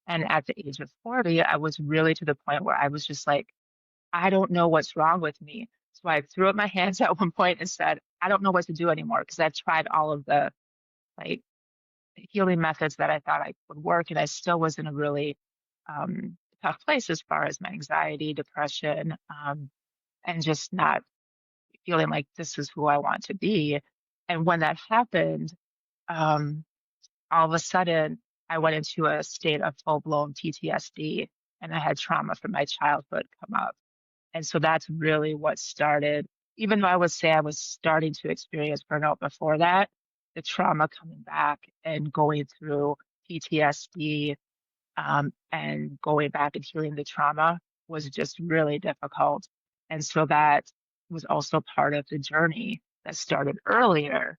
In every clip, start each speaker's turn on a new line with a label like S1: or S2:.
S1: And at the age of 40, I was really to the point where I was just like, I don't know what's wrong with me. So I threw up my hands at one point and said, I don't know what to do anymore because I've tried all of the like healing methods that I thought I would work, and I still was in a really tough place as far as my anxiety, depression, and just not feeling like this is who I want to be. And when that happened, um, all of a sudden, I went into a state of full-blown PTSD, and I had trauma from my childhood come up. And so that's really what started, even though I would say I was starting to experience burnout before that, the trauma coming back and going through PTSD, and going back and healing the trauma was just really difficult. And so that was also part of the journey that started earlier.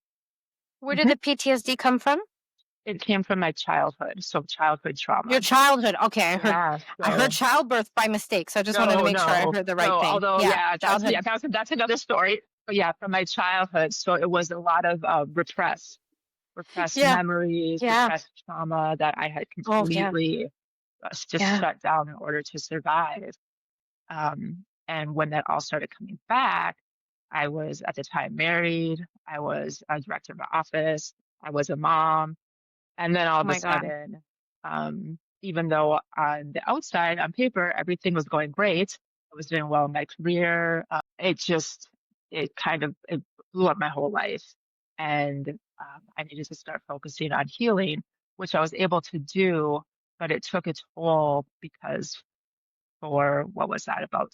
S2: Where did
S1: Mhm.
S2: the PTSD come from?
S1: It came from my childhood, so childhood
S2: Your
S1: trauma.
S2: childhood. Okay,
S1: Yeah,
S2: I heard
S1: so
S2: childbirth by mistake, so I just wanted to
S1: no,
S2: make sure I
S1: no,
S2: heard the right
S1: no.
S2: thing.
S1: Although,
S2: Yeah,
S1: yeah,
S2: childhood.
S1: that's another story. But yeah, from my childhood, so it was a lot of repressed
S2: Yeah,
S1: memories,
S2: yeah.
S1: repressed trauma that I had
S2: Oh, yeah,
S1: completely just
S2: yeah.
S1: shut down in order to survive. And when that all started coming back, I was at the time married. I was a director of an office. I was a mom. And then all
S2: Oh
S1: of a
S2: my God.
S1: sudden, even though on the outside, on paper, everything was going great, I was doing well in my career. It kind of it blew up my whole life. And I needed to start focusing on healing, which I was able to do, but it took its toll because for what was that, about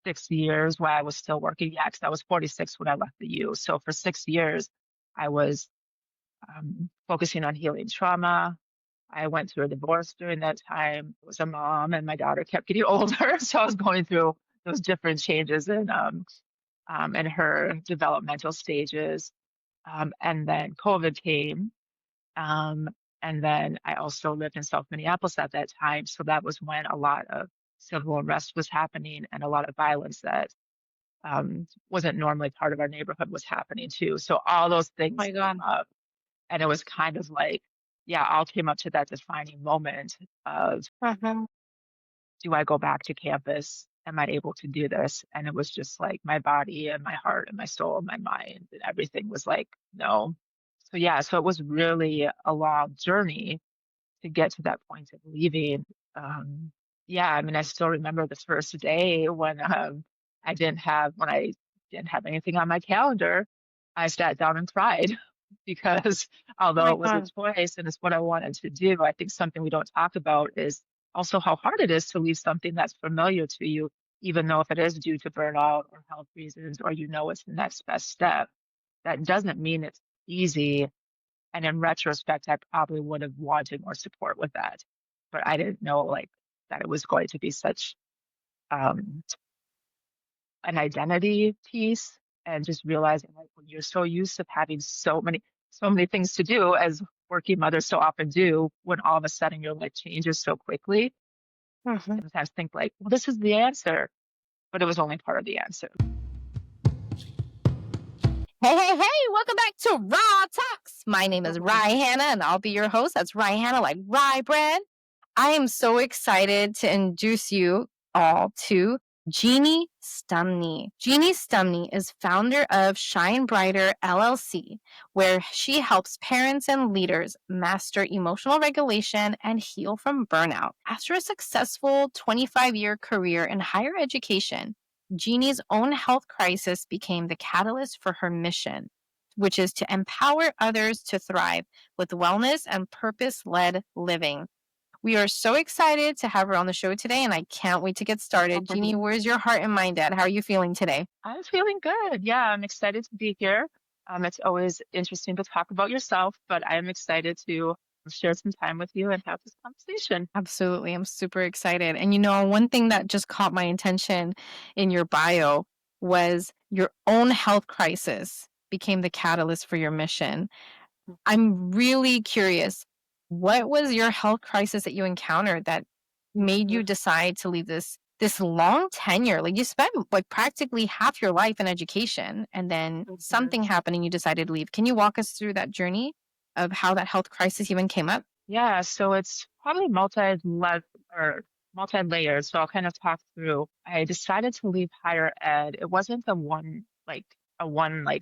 S1: 6 years while I was still working. Yeah, because I was 46 when I left the U. So for 6 years, I was focusing on healing trauma. I went through a divorce during that time. I was a mom, and my daughter kept getting older, so I was going through those different changes in her developmental stages. And then COVID came, um, and then I also lived in South Minneapolis at that time, so that was when a lot of civil unrest was happening and a lot of violence that wasn't normally part of our neighborhood was happening too. So all those
S2: Oh
S1: things
S2: my
S1: came
S2: God.
S1: up. And it was kind of like, yeah, all came up to that defining moment of,
S2: Mhm.
S1: do I go back to campus? Am I able to do this? And it was just like my body and my heart and my soul and my mind and everything was like, no. So yeah, so it was really a long journey to get to that point of leaving. Um, yeah, I mean, I still remember the first day when when I didn't have anything on my calendar, I sat down and cried because
S2: Oh
S1: although
S2: my
S1: it was a
S2: God.
S1: choice and it's what I wanted to do, I think something we don't talk about is also how hard it is to leave something that's familiar to you, even though if it is due to burnout or health reasons, or you know it's the next best step. That doesn't mean it's easy, and in retrospect, I probably would have wanted more support with that. But I didn't know like that it was going to be such um, an identity piece, and just realizing like when you're so used to having so many things to do as working mothers so often do, when all of a sudden your life changes so quickly,
S2: Mhm.
S1: sometimes think like, well, this is the answer, but it was only part of the answer.
S2: Hey, hey, hey, welcome back to Raw Talks. My name is Rye Hannah, and I'll be your host. That's Rye Hannah, like rye bread. I am so excited to introduce you all to Jeannie Stumney. Jeannie Stumney is founder of Shine Brighter LLC, where she helps parents and leaders master emotional regulation and heal from burnout. After a successful 25-year career in higher education, Jeannie's own health crisis became the catalyst for her mission, which is to empower others to thrive with wellness and purpose-led living. We are so excited to have her on the show today, and I can't wait to get started. Jeannie, where's your heart and mind at? How are you feeling today?
S1: I'm feeling good. Yeah, I'm excited to be here. It's always interesting to talk about yourself, but I am excited to share some time with you and have this conversation.
S2: Absolutely. I'm super excited. And one thing that just caught my attention in your bio was your own health crisis became the catalyst for your mission. I'm really curious. What was your health crisis that you encountered that made you decide to leave this long tenure? Like you spent like practically half your life in education and then
S1: Mhm.
S2: something happened and you decided to leave. Can you walk us through that journey of how that health crisis even came up?
S1: Yeah, so it's probably multi-layered. So I'll kind of talk through. I decided to leave higher ed. It wasn't a one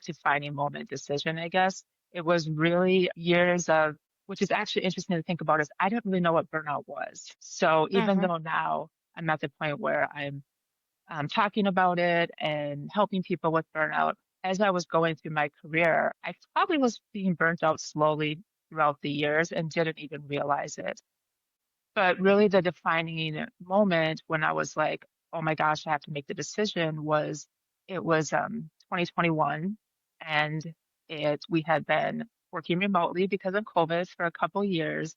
S1: defining moment decision, I guess. It was really years of, which is actually interesting to think about, is I didn't really know what burnout was. So even
S2: Mhm,
S1: though now I'm at the point where I'm talking about it and helping people with burnout. As I was going through my career, I probably was being burnt out slowly throughout the years and didn't even realize it. But really, the defining moment when I was like, oh my gosh, I have to make the decision was it was 2021. And we had been working remotely because of COVID for a couple years.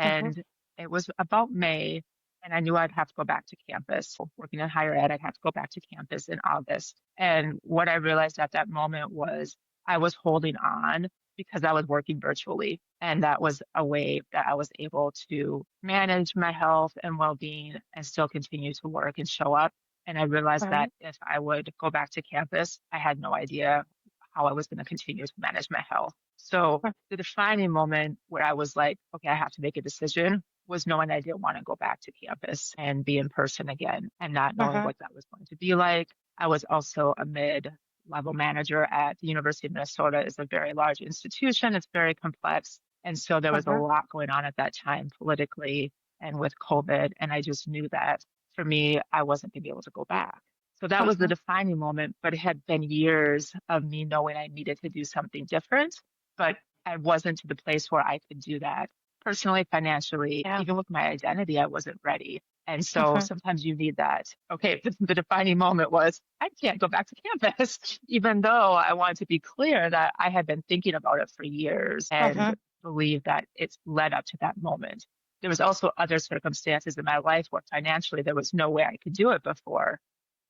S2: mhm,
S1: And it was about May, and I knew I'd have to go back to campus. Working in higher ed, I'd have to go back to campus in August. And what I realized at that moment was I was holding on because I was working virtually. And that was a way that I was able to manage my health and well being and still continue to work and show up. And I realized
S2: mhm,
S1: that if I would go back to campus, I had no idea how I was going to continue to manage my health. So the defining moment where I was like, okay, I have to make a decision was knowing I didn't want to go back to campus and be in person again and not knowing
S2: mhm,
S1: what that was going to be like. I was also a mid-level manager at the University of Minnesota. It's a very large institution. It's very complex. And so there was a
S2: mhm,
S1: lot going on at that time politically and with COVID. And I just knew that for me, I wasn't going to be able to go back. So that was the
S2: mhm.
S1: defining moment, but it had been years of me knowing I needed to do something different, but I wasn't to the place where I could do that personally, financially,
S2: Yeah.
S1: even with my identity, I wasn't ready. And so
S2: Mhm,
S1: sometimes you need that. Okay, the defining moment was I can't go back to campus, even though I wanted to be clear that I had been thinking about it for years and
S2: mhm,
S1: believe that it's led up to that moment. There was also other circumstances in my life where financially there was no way I could do it before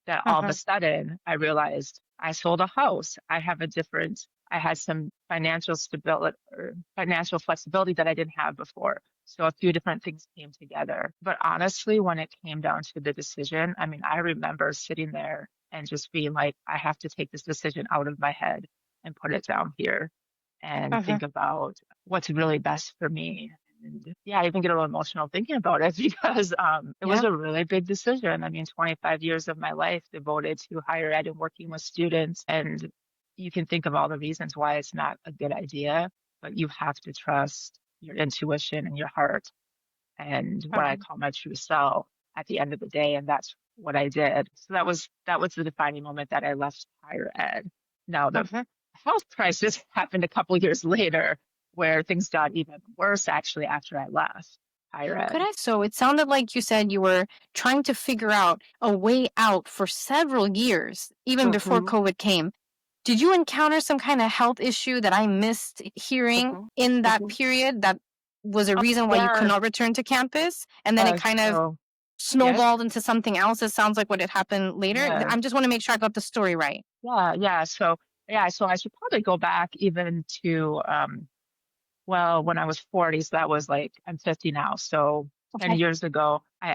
S1: that all of a
S2: mhm.
S1: sudden I realized I sold a house. I had some financial stability or financial flexibility that I didn't have before. So a few different things came together. But honestly, when it came down to the decision, I mean, I remember sitting there and just being like, I have to take this decision out of my head and put it down here and
S2: Mhm.
S1: think about what's really best for me. And yeah, I even get a little emotional thinking about it because it was
S2: Yeah.
S1: a really big decision. I mean, 25 years of my life devoted to higher ed and working with students. And you can think of all the reasons why it's not a good idea, but you have to trust your intuition and your heart and what I
S2: Mhm,
S1: call my true self at the end of the day. And that's what I did. So that was the defining moment that I left higher ed. Now the
S2: mhm.
S1: health crisis happened a couple years later where things got even worse actually after I left higher
S2: Could
S1: ed.
S2: I so it sounded like you said you were trying to figure out a way out for several years, even before
S1: Hmm.
S2: COVID came. Did you encounter some kind of health issue that I missed hearing
S1: Hmm.
S2: in that
S1: Hmm.
S2: period that was a
S1: Oh,
S2: reason why you could
S1: yeah.
S2: not return to campus? And then it kind of
S1: So yes,
S2: snowballed into something else. It sounds like what had happened later.
S1: yes,
S2: I just want to make sure I got the story right.
S1: yeah. So I should probably go back even to well, when I was 40, so that was like I'm 50 now. So 10
S2: Okay.
S1: years ago, I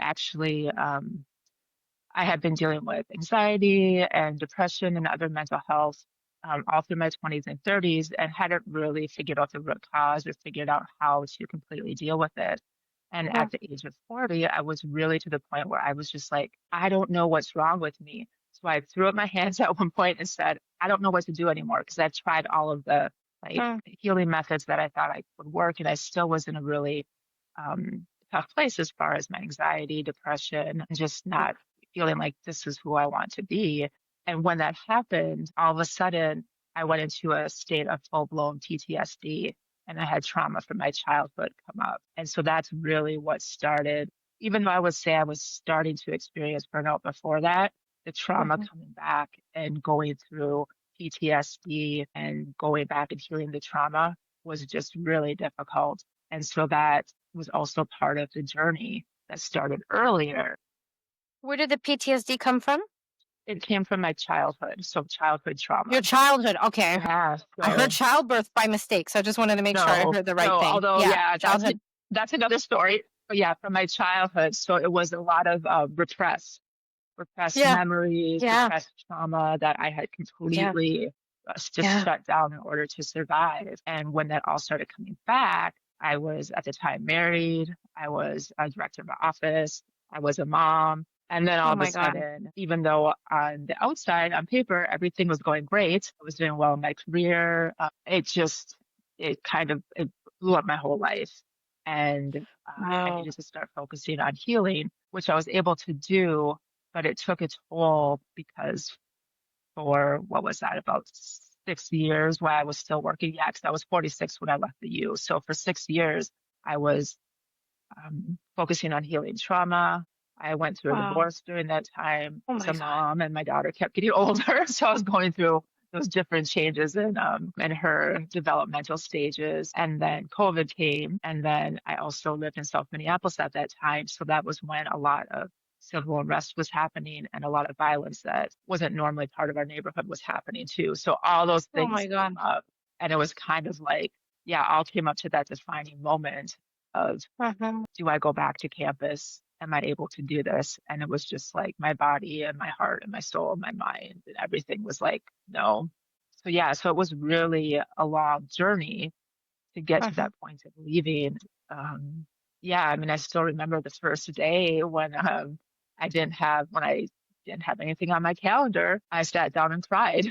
S1: had been dealing with anxiety and depression and other mental health all through my 20s and 30s and hadn't really figured out the root cause or figured out how to completely deal with it. And
S2: Mhm,
S1: at the age of 40, I was really to the point where I was just like, I don't know what's wrong with me. So I threw up my hands at one point and said, I don't know what to do anymore because I've tried all of the like
S2: mm,
S1: healing methods that I thought I would work. And I still was in a really tough place as far as my anxiety, depression, and just not feeling like this is who I want to be. And when that happened, all of a sudden, I went into a state of full blown PTSD and I had trauma from my childhood come up. And so that's really what started, even though I would say I was starting to experience burnout before that, the trauma
S2: mhm.
S1: coming back and going through PTSD and going back and healing the trauma was just really difficult. And so that was also part of the journey that started earlier.
S2: Where did the PTSD come from?
S1: It came from my childhood, so childhood
S2: Your
S1: trauma.
S2: childhood. Okay.
S1: Yeah,
S2: I heard
S1: so
S2: childbirth by mistake. So I just wanted to make sure I
S1: no,
S2: heard the right
S1: no,
S2: thing.
S1: although
S2: Yeah.
S1: yeah,
S2: Childhood.
S1: that's another story. But yeah, from my childhood. So it was a lot of repressed
S2: Yeah.
S1: memories,
S2: Yeah.
S1: repressed trauma that I had
S2: Yeah.
S1: completely just
S2: Yeah.
S1: shut down in order to survive. And when that all started coming back, I was at the time married. I was a director of my office. I was a mom. And then all
S2: Oh
S1: of a
S2: my God.
S1: sudden, even though on the outside, on paper, everything was going great, I was doing well in my career. It blew up my whole life. And I
S2: Wow.
S1: needed to start focusing on healing, which I was able to do, but it took its toll because for what was that, about 6 years while I was still working. Yeah, because I was 46 when I left the U. So for 6 years, I was focusing on healing trauma. I went through a
S2: Wow.
S1: divorce during that time
S2: Oh
S1: as
S2: my
S1: a
S2: God.
S1: mom, and my daughter kept getting older. So I was going through those different changes in her developmental stages. And then COVID came. And then I also lived in South Minneapolis at that time. So that was when a lot of civil unrest was happening and a lot of violence that wasn't normally part of our neighborhood was happening too. So all those
S2: Oh
S1: things
S2: my
S1: came
S2: God.
S1: up. And it was kind of like, yeah, all came up to that defining moment of,
S2: Uh-huh.
S1: do I go back to campus? Am I able to do this? And it was just like my body and my heart and my soul and my mind and everything was like, no. So yeah, so it was really a long journey to get to
S2: Uh-huh.
S1: that point of leaving. Um, yeah, I mean, I still remember the first day when when I didn't have anything on my calendar, I sat down and cried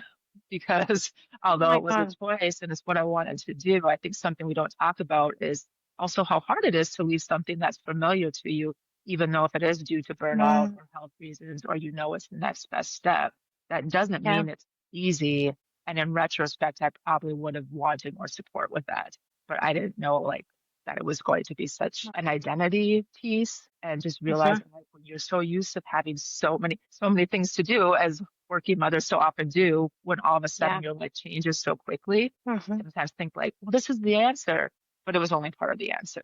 S1: because
S2: Oh
S1: although
S2: my
S1: it was a
S2: God.
S1: choice and it's what I wanted to do, I think something we don't talk about is also how hard it is to leave something that's familiar to you, even though if it is due to burnout
S2: Mm,
S1: or health reasons, or you know it's the next best step, that doesn't
S2: yeah.
S1: mean it's easy. And in retrospect, I probably would have wanted more support with that, but I didn't know like that it was going to be such an identity piece, and just
S2: Uh-huh.
S1: realizing like when you're so used to having so many things to do as working mothers so often do, when all of a sudden
S2: Yeah.
S1: your life changes so quickly,
S2: Uh-huh.
S1: sometimes think like, well, this is the answer, but it was only part of the answer.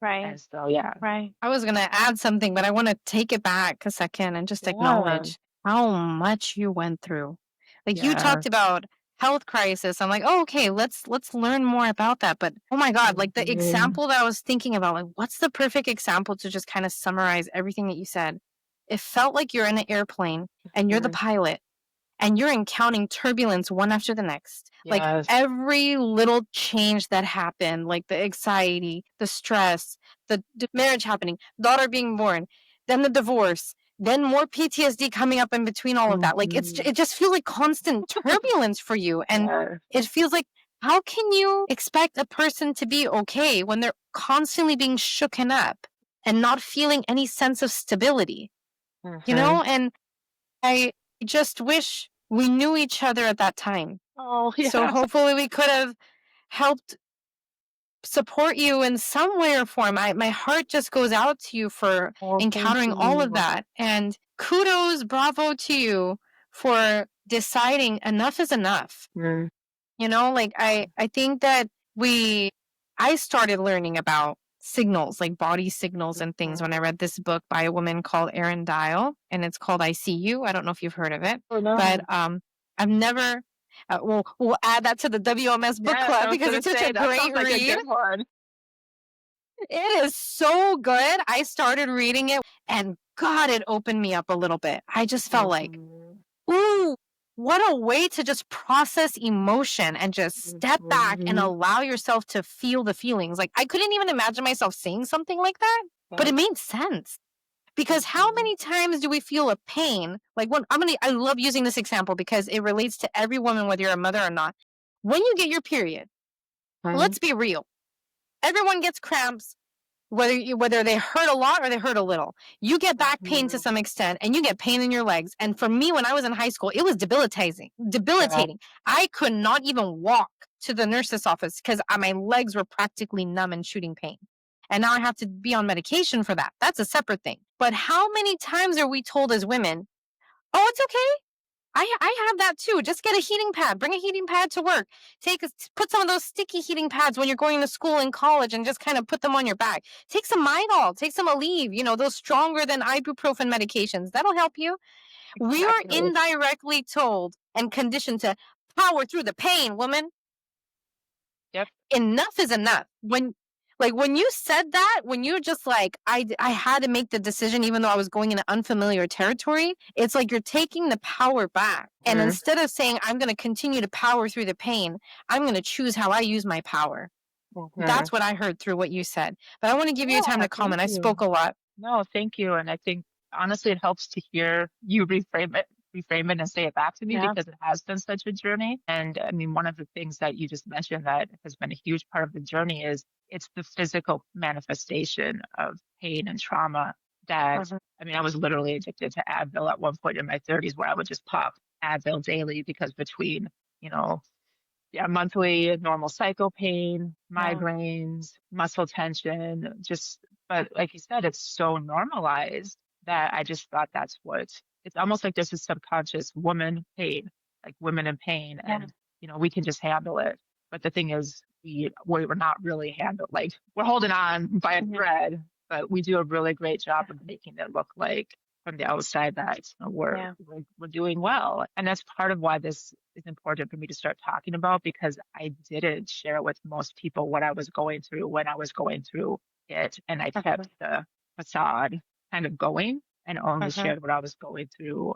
S2: Right.
S1: And so yeah,
S2: Right. I was gonna add something, but I want to take it back a second and just
S1: yeah,
S2: acknowledge how much you went through. Like you
S1: yeah.
S2: talked about health crisis. I'm like, oh, okay, let's learn more about that. But oh my God, like the
S1: Mhm.
S2: example that I was thinking about, like what's the perfect example to just kind of summarize everything that you said? It felt like you're in an airplane and you're the
S1: Mhm.
S2: pilot and you're encountering turbulence one after the next. Like
S1: Yes.
S2: every little change that happened, like the anxiety, the stress, the marriage happening, daughter being born, then the divorce, then more PTSD coming up in between all of that. Like
S1: Mhm.
S2: it just feels like constant turbulence for you. And
S1: Yes.
S2: it feels like, how can you expect a person to be okay when they're constantly being shooken up and not feeling any sense of stability? You
S1: Mhm.
S2: know? And I just wish we knew each other at that time.
S1: Oh
S2: So
S1: yeah.
S2: hopefully we could have helped support you in some way or form. My heart just goes out to you for
S1: Oh, thank
S2: encountering all of
S1: you.
S2: that. And kudos, bravo to you for deciding enough is enough.
S1: Mm.
S2: You know, like I think that we I started learning about signals, like body signals and things when I
S1: Mhm.
S2: read this book by a woman called Erin Dial, and it's called I See You. I don't know if you've heard of it,
S1: Oh
S2: but
S1: no.
S2: I've never we'll add that to the WMS book
S1: Yes, I
S2: club
S1: was
S2: because
S1: gonna
S2: it's such a
S1: say that sounds
S2: great
S1: like a
S2: read.
S1: good one.
S2: It is so good. I started reading it and God, it opened me up a little bit. I just felt like,
S1: Mhm.
S2: ooh, what a way to just process emotion and just step back and
S1: Mhm.
S2: allow yourself to feel the feelings. Like I couldn't even imagine myself saying something like that, but
S1: Yep.
S2: it made sense. Because how
S1: Mhm.
S2: many times do we feel a pain? Like when I love using this example because it relates to every woman, whether you're a mother or not. When you get your period,
S1: Mhm.
S2: let's be real. Everyone gets cramps, whether they hurt a lot or they hurt a little. You get back pain to
S1: Mhm.
S2: some extent and you get pain in your legs. And for me, when I was in high school, it was debilitating.
S1: Yeah.
S2: Debilitating. I could not even walk to the nurse's office because my legs were practically numb and shooting pain. And now I have to be on medication for that. That's a separate thing. But how many times are we told as women, oh, it's okay. I have that too. Just get a heating pad. Bring a heating pad to work. Put some of those sticky heating pads when you're going to school and college and just kind of put them on your back. Take some Midol. Take some Aleve. You know, those stronger than ibuprofen medications. That'll help you. We are
S1: Exactly.
S2: indirectly told and conditioned to power through the pain, woman.
S1: Yep.
S2: Enough is enough. When you said that, when you're just like, I had to make the decision even though I was going into unfamiliar territory, it's like you're taking the power back. And instead of saying I'm going to continue to power through the pain, I'm going to choose how I use my power.
S1: Mhm.
S2: That's what I heard through what you said. But I want to give you time
S1: Yeah,
S2: to
S1: thank
S2: comment. I
S1: you.
S2: spoke a lot.
S1: No, thank you. And I think honestly, it helps to hear you reframe it and say it back to me
S2: Yeah.
S1: because it has been such a journey. And I mean, one of the things that you just mentioned that has been a huge part of the journey is it's the physical manifestation of pain and trauma that,
S2: Mhm.
S1: I mean, I was literally addicted to Advil at one point in my 30s where I would just pop Advil daily because between, you know, yeah, monthly normal cycle pain,
S2: Yeah.
S1: migraines, muscle tension, just, but like you said, it's so normalized that I just thought that's what it's almost like there's this subconscious woman pain, like women in pain,
S2: Yeah.
S1: and we can just handle it. But the thing is, we're not really handled. Like we're holding on by a
S2: Mhm.
S1: thread, but we do a really great job of making it look like from the outside that
S2: Yeah.
S1: we're doing well. And that's part of why this is important for me to start talking about because I didn't share with most people what I was going through when I was going through it. And I
S2: Mhm.
S1: kept the facade kind of going and only
S2: Mhm.
S1: shared what I was going through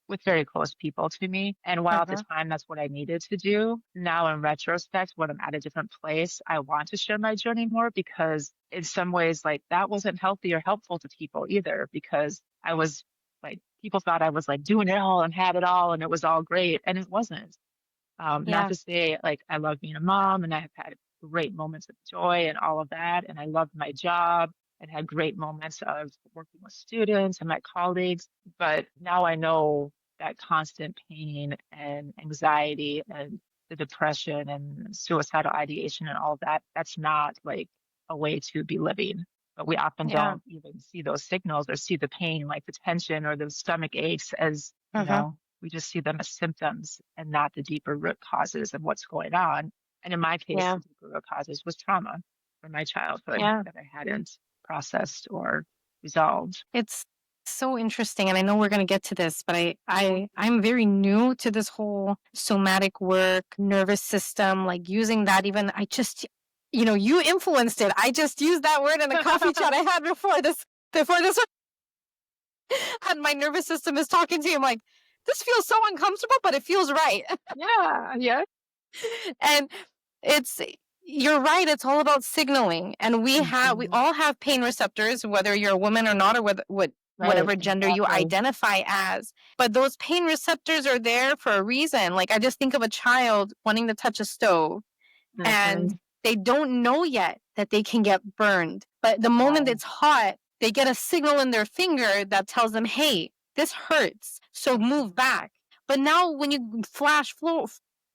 S1: with very close people to me. And while at the
S2: Mhm.
S1: time that's what I needed to do, now in retrospect, when I'm at a different place, I want to share my journey more because in some ways, like that wasn't healthy or helpful to people either because I was like, people thought I was like doing it all and had it all and it was all great. And it wasn't. Not
S2: Yeah.
S1: to say like I love being a mom and I've had great moments of joy and all of that. And I loved my job and had great moments of working with students and my colleagues. But now I know that constant pain and anxiety and the depression and suicidal ideation and all of that, that's not like a way to be living. But we often
S2: Yeah.
S1: don't even see those signals or see the pain, like the tension or the stomach aches as,
S2: Mhm.
S1: we just see them as symptoms and not the deeper root causes of what's going on. And in my case,
S2: Yeah.
S1: the deeper root causes was trauma from my childhood
S2: Yeah.
S1: that I hadn't processed or resolved.
S2: It's so interesting, and I know we're going to get to this, but I'm very new to this whole somatic work, nervous system, like using that. Even I just, you influenced it. I just used that word in a coffee chat I had before this, and my nervous system is talking to you. I'm like, this feels so uncomfortable, but it feels right.
S1: Yeah, yeah.
S2: And it's you're right, it's all about signaling, and we
S1: Mhm.
S2: all have pain receptors, whether you're a woman or not, or
S1: Right,
S2: whatever gender you
S1: exactly.
S2: identify as. But those pain receptors are there for a reason. Like, I just think of a child wanting to touch a stove, and
S1: Mhm.
S2: they don't know yet that they can get burned. But the moment
S1: Yeah.
S2: it's hot, they get a signal in their finger that tells them, hey, this hurts, so move back. But now, when you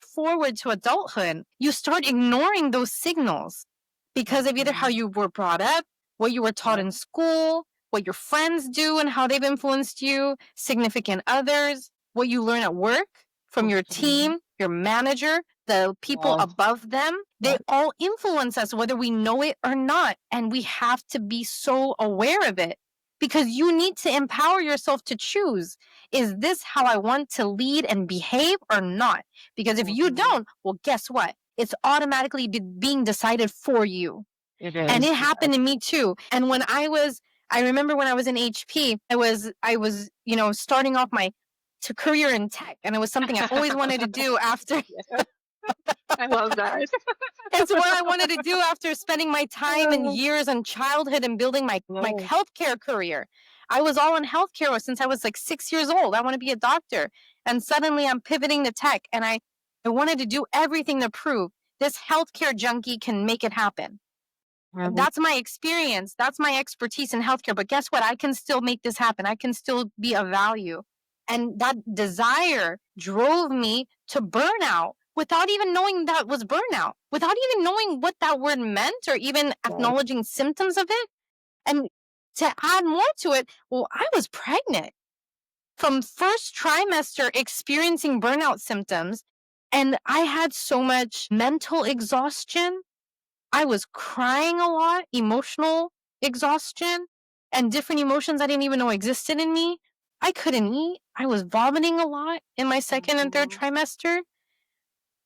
S2: forward to adulthood, you start ignoring those signals because of either how
S1: Mhm.
S2: you were brought up, what you were taught
S1: Yeah.
S2: in school, what your friends do and how they've influenced you, significant others, what you learn at work from your
S1: Mhm.
S2: team, your manager, the people
S1: Yes.
S2: above them. They
S1: Yeah.
S2: all influence us whether we know it or not. And we have to be so aware of it because you need to empower yourself to choose, is this how I want to lead and behave or not? Because if you
S1: Mhm.
S2: don't, well, guess what? It's automatically being decided for you.
S1: It
S2: And
S1: is.
S2: it
S1: Yes.
S2: happened to me too. And I remember when I was in HP, I was starting off my career in tech, and it was something I always wanted to do after.
S1: Yeah. I love that.
S2: It's what I wanted to do after spending my time and years in childhood and building my
S1: Yes.
S2: healthcare career. I was all in healthcare since I was like 6 years old. I want to be a doctor. And suddenly I'm pivoting to tech, and I wanted to do everything to prove this healthcare junkie can make it happen.
S1: Mhm.
S2: That's my experience. That's my expertise in healthcare. But guess what? I can still make this happen. I can still be of value. And that desire drove me to burnout without even knowing that was burnout, without even knowing what that word meant or even
S1: Yes.
S2: acknowledging symptoms of it. And to add more to it, well, I was pregnant from first trimester experiencing burnout symptoms. And I had so much mental exhaustion. I was crying a lot, emotional exhaustion, and different emotions I didn't even know existed in me. I couldn't eat. I was vomiting a lot in my second and third
S1: Mhm.
S2: trimester.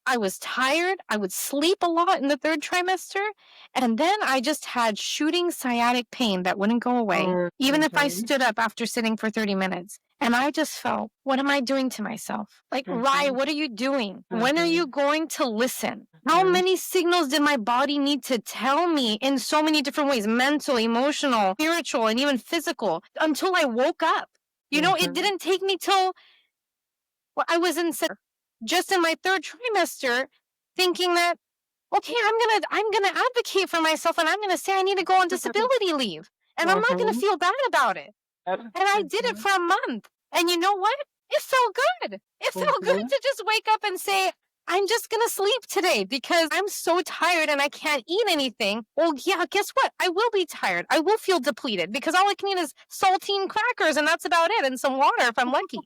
S2: I was tired. I would sleep a lot in the third trimester. And then I just had shooting sciatic pain that wouldn't go away, even if I
S1: Mhm.
S2: stood up after sitting for 30 minutes. And I just felt, what am I doing to myself? Like, Rye,
S1: Mhm.
S2: what are you doing? When are you
S1: Mhm.
S2: going to listen? How many signals did my body need to tell me in so many different ways, mental, emotional, spiritual, and even physical, until I woke up? You know, it didn't take me till I was just in my third trimester, thinking that, okay, I'm gonna advocate for myself, and I'm gonna say I need to go on disability leave, and I'm not gonna feel bad about it. And I did it for a month. And you know what? It felt good. It felt good to just wake up and say, I'm just going to sleep today because I'm so tired and I can't eat anything. Well, yeah, guess what? I will be tired. I will feel depleted because all I can eat is saltine crackers and that's about it, and some water if I'm lucky.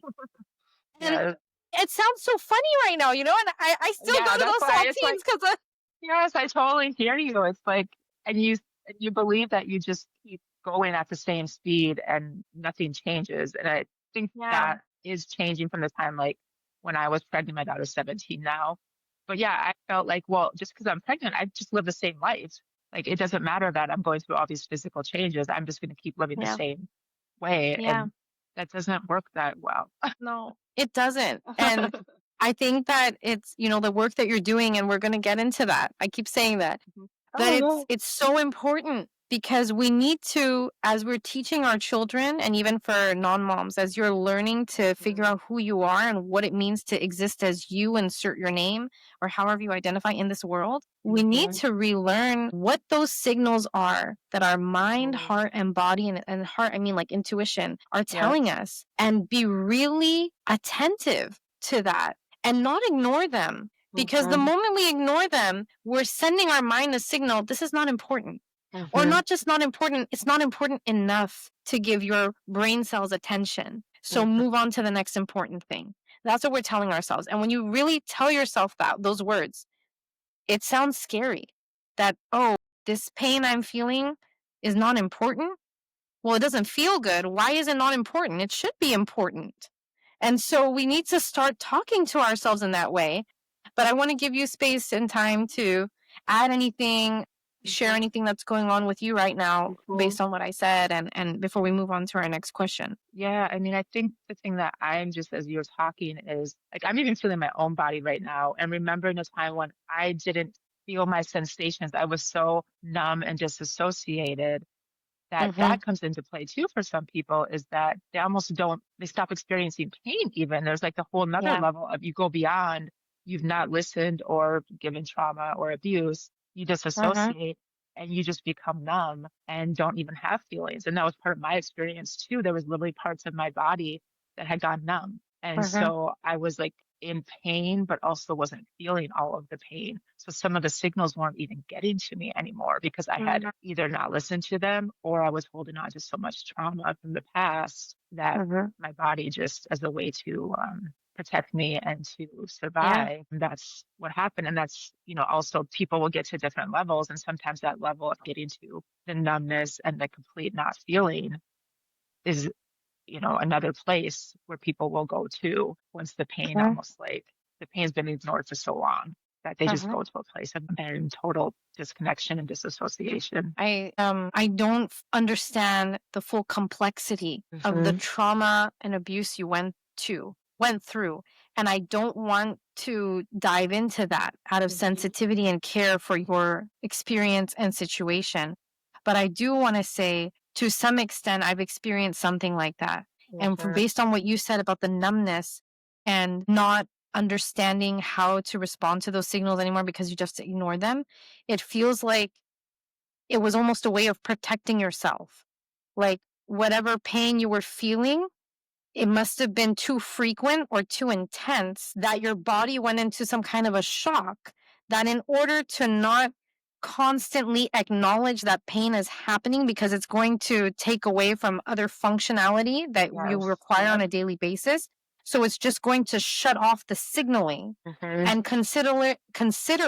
S2: And
S1: Yeah.
S2: it sounds so funny right now, you know, and I still
S1: Yeah,
S2: go to
S1: that's
S2: those
S1: why it's like,
S2: saltines because
S1: yes, I totally hear you. It's like, and you believe that you just keep going at the same speed and nothing changes. And I think
S2: yeah,
S1: that is changing from the time like when I was pregnant. My daughter's 17 now. But yeah, I felt like, well, just because I'm pregnant, I just live the same life. Like it doesn't matter that I'm going through all these physical changes. I'm just going to keep living the
S2: yeah,
S1: same way.
S2: yeah.
S1: And that doesn't work that well.
S2: No, it doesn't. And I think that it's, you know, the work that you're doing, and we're going to get into that. I keep saying that, but
S1: Oh, yeah.
S2: it's so important because we need to, as we're teaching our children, and even for non-moms, as you're learning to figure out who you are and what it means to exist as you, insert your name or however you identify in this world, we need to relearn what those signals are that our mind, heart, and body, and heart, I mean like intuition, are telling us, and be really attentive to that and not ignore them. Because the moment we ignore them, we're sending our mind a signal, this is not important. Or not just not important, it's not important enough to give your brain cells attention. So move on to the next important thing. That's what we're telling ourselves. And when you really tell yourself that, those words, it sounds scary that, oh, this pain I'm feeling is not important. Well, it doesn't feel good. Why is it not important? It should be important. And so we need to start talking to ourselves in that way. But I want to give you space and time to add anything, share anything that's going on with you right now based on what I said, and before we move on to our next question.
S1: Yeah, I mean, I think the thing that I'm just as you're talking is like I'm even feeling my own body right now and remembering a time when I didn't feel my sensations. I was so numb and disassociated that
S2: Mm-hmm.
S1: comes into play too for some people is that they stop experiencing pain even. There's like the whole nother
S2: Yeah.
S1: level of you go beyond, you've not listened or given trauma or abuse, you
S2: Mm-hmm.
S1: disassociate and you just become numb and don't even have feelings. And that was part of my experience too. There was literally parts of my body that had gone numb. And
S2: Mm-hmm.
S1: so I was like in pain, but also wasn't feeling all of the pain. So some of the signals weren't even getting to me anymore because I had either not listened to them or I was holding on to so much trauma from the past that
S2: Mm-hmm.
S1: my body just as a way to protect me and to
S2: Yeah.
S1: survive. And that's what happened. And that's, also people will get to different levels. And sometimes that level of getting to the numbness and the complete not feeling is another place where people will go to once the pain
S2: Mm-hmm.
S1: almost like the pain's been ignored for so long that they just
S2: Mm-hmm.
S1: go to a place of and total disconnection and disassociation.
S2: I don't understand the full complexity of the
S1: Hmm.
S2: trauma and abuse you went through, and I don't want to dive into that out of sensitivity and care for your experience and situation. But I do want to say, to some extent, I've experienced something like that. And based on what you said about the numbness and not understanding how to respond to those signals anymore because you just ignore them, it feels like it was almost a way of protecting yourself. Like whatever pain you were feeling, it must have been too frequent or too intense that your body went into some kind of a shock, that in order to not constantly acknowledge that pain is happening because it's going to take away from other functionality that you
S1: Yes.
S2: require on a daily basis. So it's just going to shut off the signaling
S1: Hmm.
S2: and consider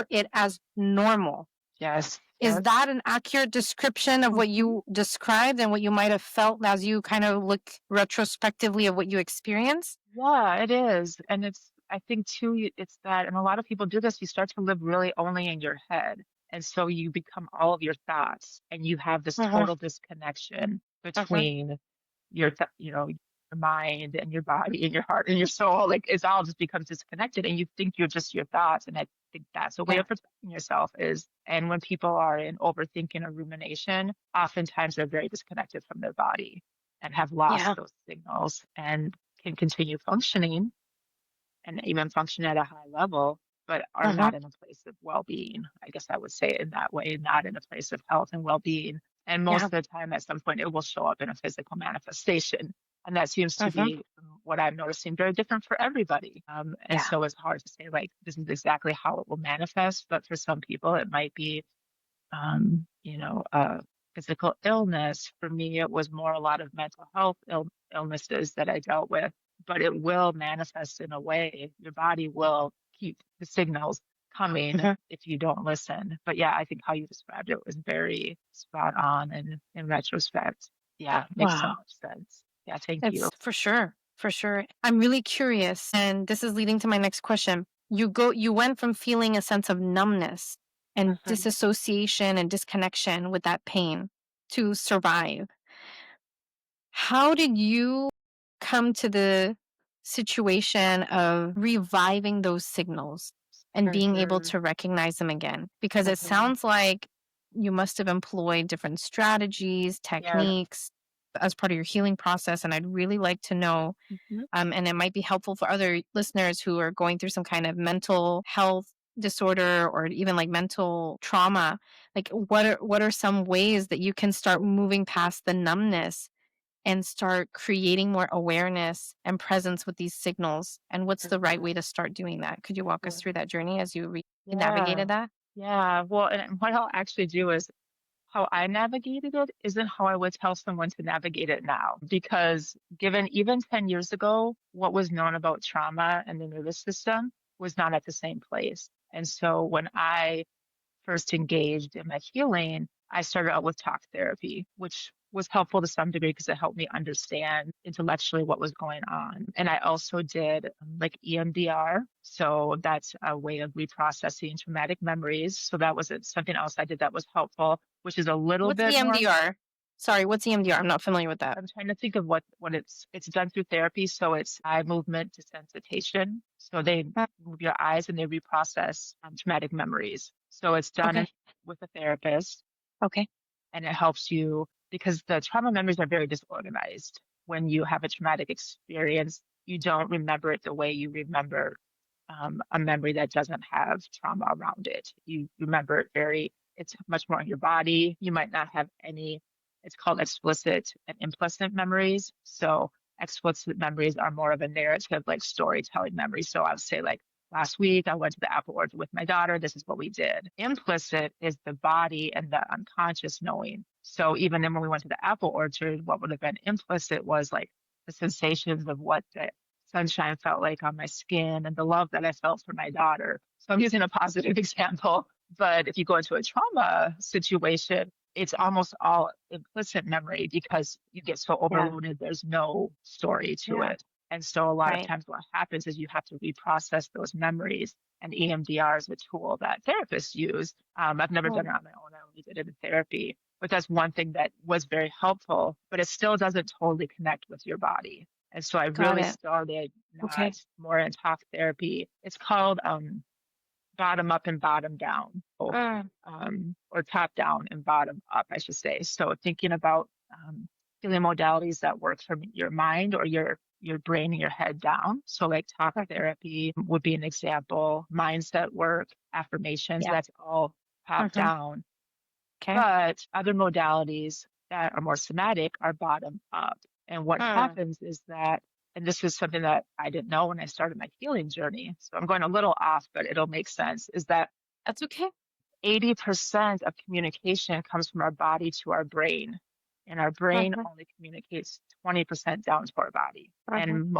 S2: it as normal.
S1: Yes.
S2: Is
S1: Yes.
S2: that an accurate description of what
S1: Mhm.
S2: you described and what you might have felt as you kind of look retrospectively at what you experienced?
S1: Yeah, it is. And I think too, it's that, and a lot of people do this, you start to live really only in your head. And so you become all of your thoughts and you have this
S2: Mhm,
S1: total disconnection
S2: mhm,
S1: between your your mind and your body and your heart and your soul. Like it's all just becomes disconnected and you think you're just your thoughts. And I think that's a way
S2: Yeah.
S1: of protecting yourself is, and when people are in overthinking or rumination, oftentimes they're very disconnected from their body and have lost
S2: Yeah.
S1: those signals and can continue functioning and even function at a high level, but are
S2: Uh-huh.
S1: not in a place of well-being. I guess I would say it in that way, not in a place of health and well-being. And most
S2: Yeah.
S1: of the time, at some point, it will show up in a physical manifestation. And that seems to
S2: Uh-huh.
S1: be what I'm noticing very different for everybody. And
S2: Yeah.
S1: so it's hard to say, like, this is exactly how it will manifest. But for some people, it might be physical illness. For me, it was more a lot of mental health illnesses that I dealt with, but it will manifest in a way. Your body will keep the signals coming
S2: Uh-huh.
S1: if you don't listen. But yeah, I think how you described it was very spot on. And in retrospect, yeah, makes so
S2: Wow.
S1: much sense. Yeah, thank
S2: It's
S1: you.
S2: for sure. For sure. I'm really curious, and this is leading to my next question. You went from feeling a sense of numbness and
S1: Mhm.
S2: disassociation and disconnection with that pain to survive. How did you come to the situation of reviving those signals and being able
S1: Mhm.
S2: to recognize them again? Because it
S1: Mhm.
S2: sounds like you must have employed different strategies,
S1: Yeah.
S2: techniques as part of your healing process. And I'd really like to know,
S1: Mhm.
S2: and it might be helpful for other listeners who are going through some kind of mental health disorder or even like mental trauma. Like, what are some ways that you can start moving past the numbness and start creating more awareness and presence with these signals? And what's the right
S1: Mhm.
S2: way to start doing that? Could you walk us
S1: Yeah.
S2: through that journey as you
S1: Yeah.
S2: navigated that?
S1: Yeah. Well, and what I'll actually do is how I navigated it isn't how I would tell someone to navigate it now. Because given even 10 years ago, what was known about trauma and the nervous system was not at the same place. And so when I first engaged in my healing, I started out with talk therapy, which was helpful to some degree because it helped me understand intellectually what was going on. And I also did like EMDR. So that's a way of reprocessing traumatic memories. So that was something else I did that was helpful, which is a little
S2: What's
S1: bit more.
S2: EMDR? Sorry, what's EMDR? I'm not familiar with that.
S1: I'm trying to think of what it's done through therapy. So it's eye movement desensitization. So they
S2: Uh,
S1: move your eyes and they reprocess traumatic memories. So it's done
S2: Okay.
S1: with a therapist
S2: Okay.
S1: and it helps you because the trauma memories are very disorganized. When you have a traumatic experience, you don't remember it the way you remember a memory that doesn't have trauma around it. You remember it it's much more in your body. You might not have any, it's called explicit and implicit memories. So explicit memories are more of a narrative, like storytelling memory. So I would say like, last week, I went to the apple orchard with my daughter. This is what we did. Implicit is the body and the unconscious knowing. So even then, when we went to the apple orchard, what would have been implicit was like the sensations of what the sunshine felt like on my skin and the love that I felt for my daughter. So I'm using a positive example. But if you go into a trauma situation, it's almost all implicit memory because you get so
S2: Yeah.
S1: overloaded, there's no story to
S2: Yeah.
S1: it. And so a lot of
S2: Right.
S1: times what happens is you have to reprocess those memories. And EMDR is a tool that therapists use. I've never done
S2: Mm,
S1: it on my own. I only did it in therapy. But that's one thing that was very helpful, but it still doesn't totally connect with your body. And so I
S2: got
S1: really
S2: it.
S1: started
S2: Okay.
S1: not more in talk therapy. It's called bottom up and bottom down,
S2: Mm,
S1: or top down and bottom up, I should say. So thinking about healing modalities that work from your mind or your brain and your head down. So like talk
S2: okay.
S1: therapy would be an example, mindset work, affirmations,
S2: Yeah.
S1: that's all top
S2: Mm-hmm.
S1: down.
S2: Okay.
S1: But other modalities that are more somatic are bottom up. And what
S2: Mm,
S1: happens is that, and this is something that I didn't know when I started my healing journey. So I'm going a little off, but it'll make sense, is that
S2: that's okay.
S1: 80% of communication comes from our body to our brain. And our brain
S2: Mm-hmm.
S1: only communicates 20% down to our body.
S2: Mm-hmm.
S1: And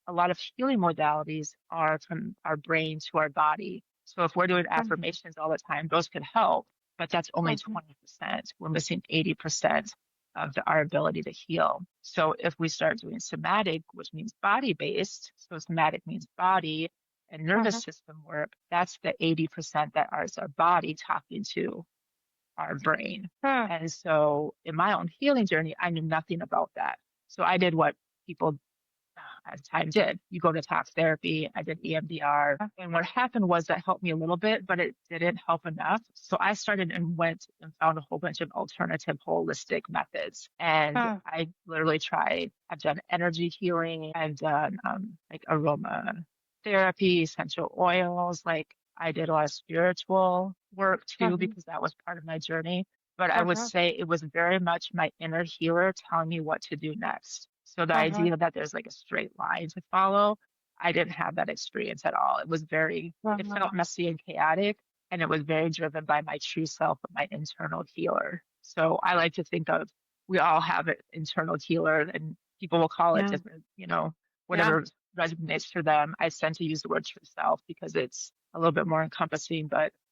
S1: a lot of healing modalities are from our brain to our body. So if we're doing
S2: Mm-hmm.
S1: affirmations all the time, those could help, but that's only
S2: Mm-hmm.
S1: 20%. We're missing 80% of our ability to heal. So if we start doing somatic, which means body based, so somatic means body, and
S2: Mm-hmm.
S1: nervous system work, that's the 80% that is our body talking to our brain.
S2: Mm,
S1: And so in my own healing journey, I knew nothing about that. So I did what people as time did. You go to talk therapy. I did EMDR. And what happened was that helped me a little bit, but it didn't help enough. So I started and went and found a whole bunch of alternative holistic methods. And
S2: Huh.
S1: I literally tried, I've done energy healing. I've done like aroma therapy, essential oils. Like I did a lot of spiritual work too,
S2: Mhm.
S1: because that was part of my journey. But I would
S2: Uh-huh.
S1: say it was very much my inner healer telling me what to do next. So the
S2: Uh-huh.
S1: idea that there's like a straight line to follow, I didn't have that experience at all. It was it
S2: Uh-huh.
S1: felt messy and chaotic, and it was very driven by my true self, my internal healer. So I like to think of we all have an internal healer, and people will call it
S2: Yeah.
S1: different,
S2: Yeah.
S1: whatever resonates for them. I tend to use the word true self because it's a little bit more encompassing,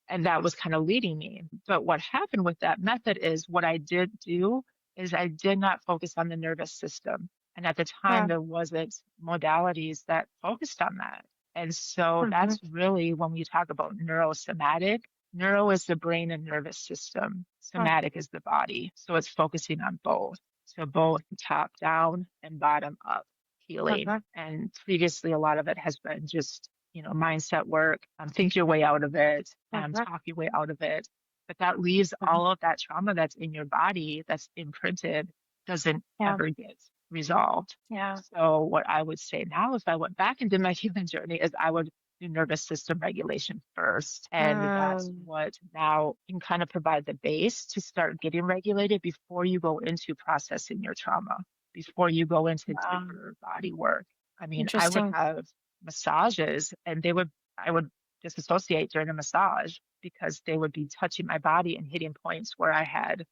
S1: and that was kind of leading me. But what happened with that method is what I did do is I did not focus on the nervous system. And at the time,
S2: Huh.
S1: there wasn't modalities that focused on that. And so
S2: Mhm.
S1: that's really when we talk about neurosomatic. Neuro is the brain and nervous system.
S2: Huh.
S1: Somatic is the body. So it's focusing on both. So both top down and bottom up healing.
S2: Uh-huh.
S1: And previously, a lot of it has been just, mindset work, think your way out of it,
S2: Uh-huh.
S1: talk your way out of it. But that leaves
S2: Uh-huh.
S1: all of that trauma that's in your body that's imprinted doesn't
S2: Yeah.
S1: ever get resolved.
S2: Yeah.
S1: So what I would say now, if I went back and did my healing journey, is I would do nervous system regulation first. And that's
S2: Um,
S1: what now can kind of provide the base to start getting regulated before you go into processing your trauma, before you go into
S2: wow.
S1: deeper body work. I mean, I would
S2: Interesting.
S1: have massages and I would disassociate during a massage because they would be touching my body and hitting points where I had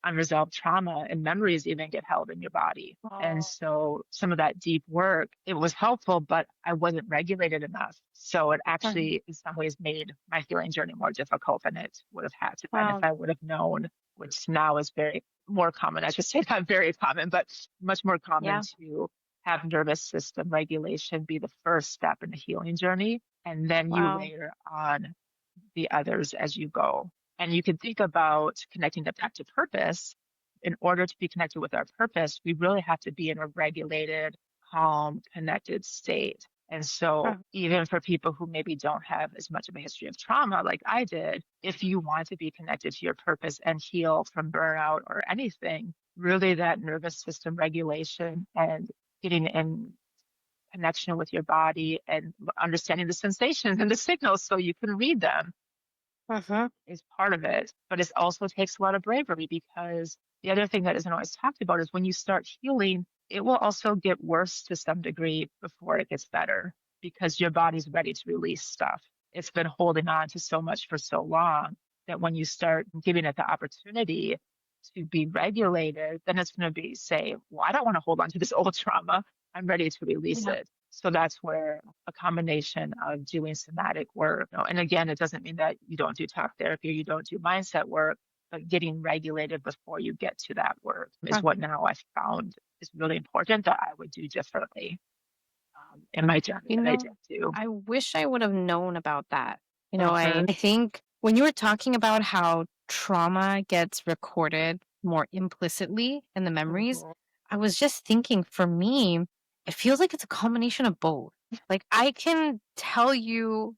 S1: unresolved trauma and memories even get held in your body. And
S2: Oh.
S1: so some of that deep work, it was helpful, but I wasn't regulated enough. So it
S2: Uh-huh.
S1: actually, in some ways, made my healing journey more difficult than it would have had to been if
S2: Wow.
S1: I would have known, which now is very more common. I should say not very common, but much more common
S2: Yeah.
S1: to have nervous system regulation be the first step in the healing journey. And then you
S2: Wow.
S1: layer on the others as you go. And you can think about connecting that back to purpose. In order to be connected with our purpose, we really have to be in a regulated, calm, connected state. And so,
S2: Huh.
S1: even for people who maybe don't have as much of a history of trauma like I did, if you want to be connected to your purpose and heal from burnout or anything, really that nervous system regulation and getting in connection with your body and understanding the sensations and the signals so you can read them
S2: Uh-huh.
S1: is part of it, but it also takes a lot of bravery because the other thing that isn't always talked about is when you start healing, it will also get worse to some degree before it gets better because your body's ready to release stuff. It's been holding on to so much for so long that when you start giving it the opportunity to be regulated, then it's going to be say, well, I don't want to hold on to this old trauma. I'm ready to release
S2: Yeah.
S1: it. So that's where a combination of doing somatic work, and again, it doesn't mean that you don't do talk therapy or you don't do mindset work, but getting regulated before you get to that work is
S2: Uh-huh.
S1: what now I've found is really important that I would do differently in my journey
S2: You
S1: that I
S2: know,
S1: did do.
S2: I wish I would have known about that.
S1: Hmm.
S2: I think when you were talking about how trauma gets recorded more implicitly in the memories,
S1: Hmm.
S2: I was just thinking for me, it feels like it's a combination of both. Like I can tell you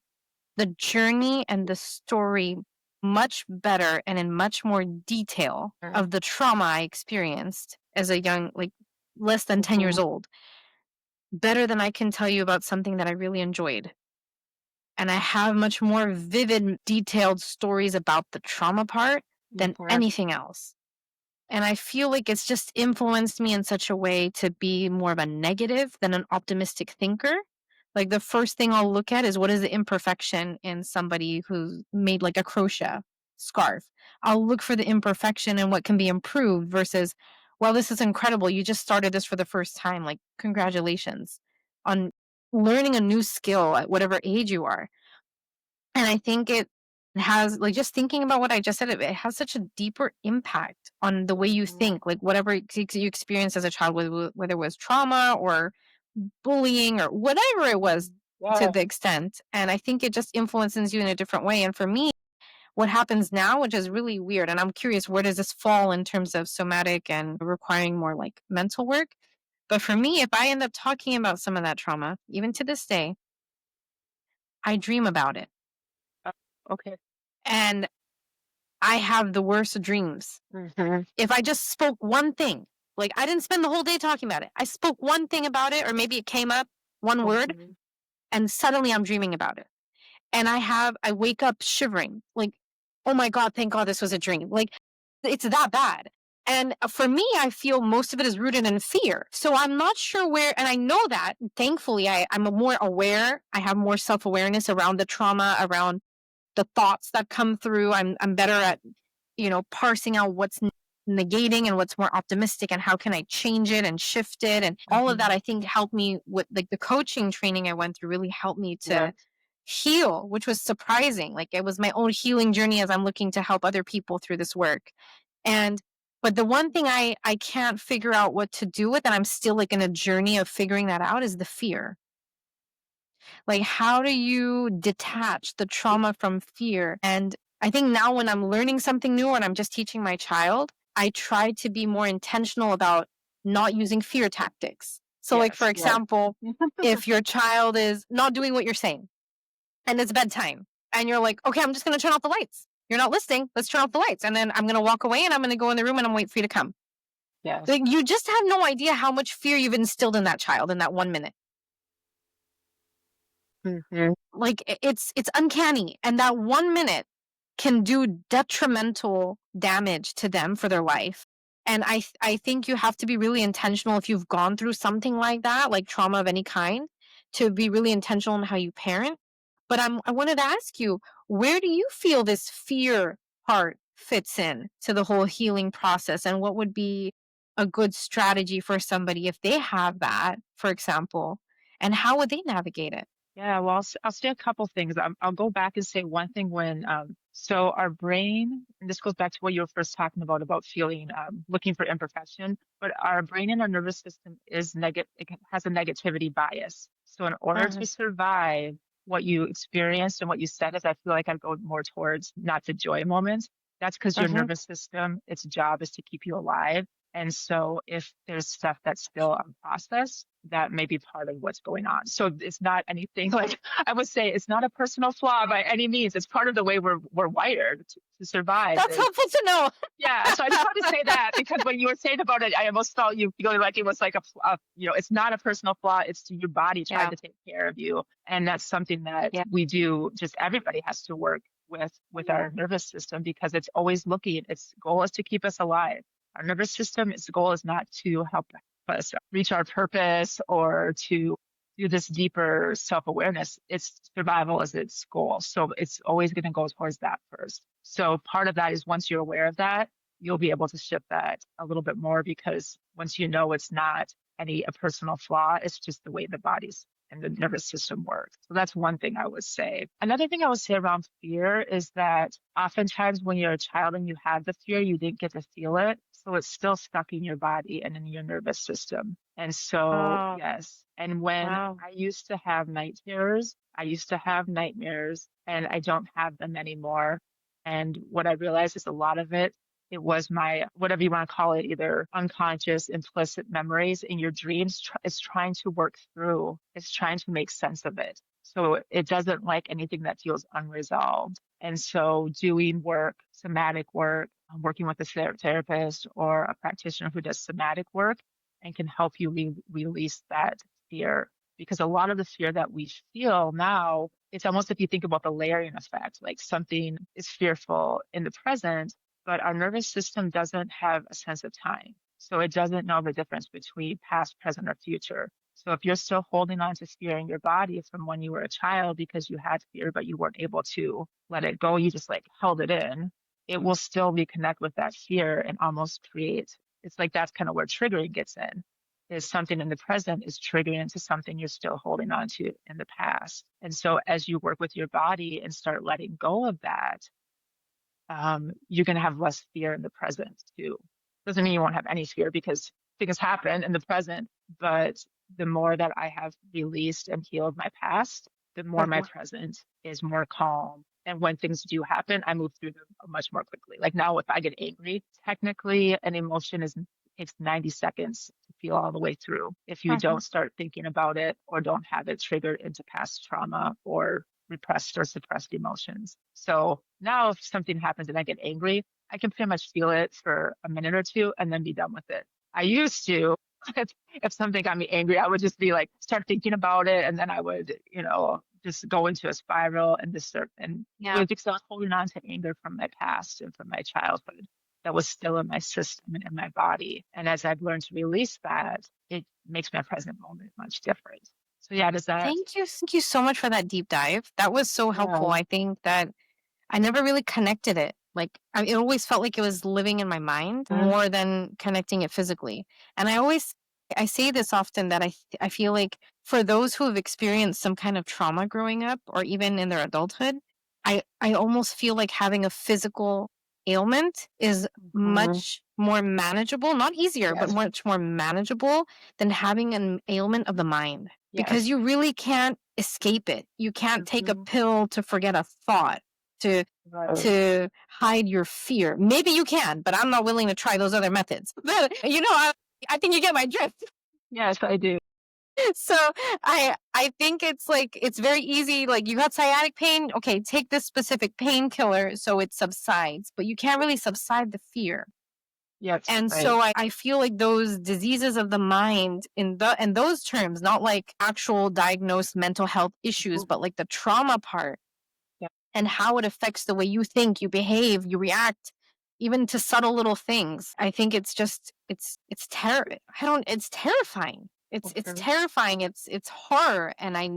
S2: the journey and the story much better and in much more detail of the trauma I experienced as a young, like less than 10
S1: Hmm.
S2: years old, better than I can tell you about something that I really enjoyed. And I have much more vivid, detailed stories about the trauma part than
S1: Hmm.
S2: anything else. And I feel like it's just influenced me in such a way to be more of a negative than an optimistic thinker. Like the first thing I'll look at is what is the imperfection in somebody who's made like a crochet scarf. I'll look for the imperfection and what can be improved versus, well, this is incredible. You just started this for the first time. Like, congratulations on learning a new skill at whatever age you are. And I think it has, like, just thinking about what I just said, it has such a deeper impact on the way you think, like whatever you experienced as a child, whether it was trauma or bullying or whatever it was to
S1: Yeah.
S2: the extent. And I think it just influences you in a different way. And for me, what happens now, which is really weird, and I'm curious, where does this fall in terms of somatic and requiring more like mental work? But for me, if I end up talking about some of that trauma, even to this day, I dream about it.
S1: Oh, okay.
S2: And I have the worst dreams.
S1: Mm-hmm.
S2: If I just spoke one thing, like I didn't spend the whole day talking about it. I spoke one thing about it, or maybe it came up, one word,
S1: Mm-hmm.
S2: and suddenly I'm dreaming about it. And I wake up shivering, like, oh my God, thank God this was a dream. Like, it's that bad. And for me, I feel most of it is rooted in fear. So I'm not sure where, and I know that thankfully I'm more aware. I have more self awareness around the trauma, around the thoughts that come through. I'm better at, parsing out what's negating and what's more optimistic and how can I change it and shift it. And all of
S1: Mm-hmm.
S2: that I think helped me with, like, the coaching training I went through really helped me
S1: Yeah.
S2: to heal, which was surprising. Like, it was my own healing journey as I'm looking to help other people through this work. And but the one thing I can't figure out what to do with, and I'm still like in a journey of figuring that out, is the fear. Like, how do you detach the trauma from fear? And I think now when I'm learning something new and I'm just teaching my child, I try to be more intentional about not using fear tactics. So, like, for
S1: Yes. Yes.
S2: example, if your child is not doing what you're saying and it's bedtime and you're like, okay, I'm just going to turn off the lights. You're not listening. Let's turn off the lights. And then I'm going to walk away and I'm going to go in the room and I'm wait for you to come.
S1: Yes.
S2: Like, you just have no idea how much fear you've instilled in that child in that 1 minute.
S1: Mm-hmm.
S2: Like, it's uncanny, and that 1 minute can do detrimental damage to them for their life. And I think you have to be really intentional if you've gone through something like that, like trauma of any kind, to be really intentional in how you parent. But I wanted to ask you, where do you feel this fear part fits in to the whole healing process, and what would be a good strategy for somebody if they have that, for example, and how would they navigate it?
S1: Yeah, well, I'll say a couple things. I'll go back and say one thing so our brain, and this goes back to what you were first talking about feeling, looking for imperfection, but our brain and our nervous system is negative, it has a negativity bias. So in order to
S2: Mhm.
S1: survive what you experienced and what you said is, I feel like I'd go more towards not the joy moments. That's because your
S2: Mhm.
S1: nervous system, its job is to keep you alive. And so if there's stuff that's still unprocessed, that may be part of what's going on. So it's not anything like I would say it's not a personal flaw by any means. It's part of the way we're wired to survive.
S2: That's helpful to know.
S1: Yeah. So I just wanted to say that because when you were saying about it, I almost felt you feeling like it was like it's not a personal flaw. It's your body trying
S2: Yeah.
S1: to take care of you. And that's something that
S2: Yeah.
S1: we do, just everybody has to work with our nervous system because it's always looking, its goal is to keep us alive. Our nervous system, its goal is not to help us reach our purpose or to do this deeper self-awareness. Its survival is its goal. So it's always going to go towards that first. So part of that is once you're aware of that, you'll be able to shift that a little bit more because once you know it's not a personal flaw, it's just the way the body's and the nervous system works. So that's one thing I would say. Another thing I would say around fear is that oftentimes when you're a child and you have the fear, you didn't get to feel it. So it's still stuck in your body and in your nervous system. And so,
S2: Oh,
S1: yes. And when
S2: wow.
S1: I used to have night terrors, I used to have nightmares, and I don't have them anymore. And what I realized is a lot of it was my, whatever you want to call it, either unconscious, implicit memories in your dreams. It's trying to work through, it's trying to make sense of it. So it doesn't like anything that feels unresolved. And so doing work, somatic work, working with a therapist or a practitioner who does somatic work and can help you release that fear. Because a lot of the fear that we feel now, it's almost if you think about the layering effect, like something is fearful in the present, but our nervous system doesn't have a sense of time. So it doesn't know the difference between past, present, or future. So if you're still holding on to fear in your body from when you were a child because you had fear, but you weren't able to let it go, you just like held it in, it will still reconnect with that fear and almost create, it's like that's kind of where triggering gets in. Is something in the present is triggering into something you're still holding on to in the past. And so as you work with your body and start letting go of that, you're going to have less fear in the present too. Doesn't mean you won't have any fear because things happen in the present, but the more that I have released and healed my past, the more my
S2: Mhm.
S1: present is more calm. And when things do happen, I move through them much more quickly. Like now, if I get angry, technically an emotion takes 90 seconds to feel all the way through if you don't start thinking about it or don't have it triggered into past trauma or repressed or suppressed emotions. So now if something happens and I get angry, I can pretty much feel it for a minute or two and then be done with it. I used to, if something got me angry, I would just be like, start thinking about it. And then I would, just go into a spiral and just start, and it
S2: Yeah.
S1: was because I was holding on to anger from my past and from my childhood that was still in my system and in my body. And as I've learned to release that, it makes my present moment much different. So yeah, does that?
S2: Thank you so much for that deep dive. That was so helpful.
S1: Yeah.
S2: I think that I never really connected it. Like it always felt like it was living in my mind more than connecting it physically. And I say this often that I feel like for those who have experienced some kind of trauma growing up or even in their adulthood, I almost feel like having a physical ailment is
S1: Mhm.
S2: much more manageable, not easier, but
S1: Yes.
S2: much more manageable than having an ailment of the mind because
S1: Yes.
S2: you really can't escape it. You can't take a
S1: Mhm.
S2: pill to forget a thought to
S1: Right.
S2: to hide your fear. Maybe you can, but I'm not willing to try those other methods. But I think you get my drift.
S1: Yes, I do.
S2: So I think it's like it's very easy. Like you got sciatic pain, okay, take this specific painkiller so it subsides, but you can't really subside the fear.
S1: Yes,
S2: And
S1: right.
S2: so I feel like those diseases of the mind in those terms, not like actual diagnosed mental health issues,
S1: Mhm.
S2: but like the trauma part
S1: Yeah.
S2: and how it affects the way you think, you behave, you react, even to subtle little things. I think it's just it's terror. I don't. It's terrifying. It's
S1: Okay.
S2: terrifying. It's horror, and I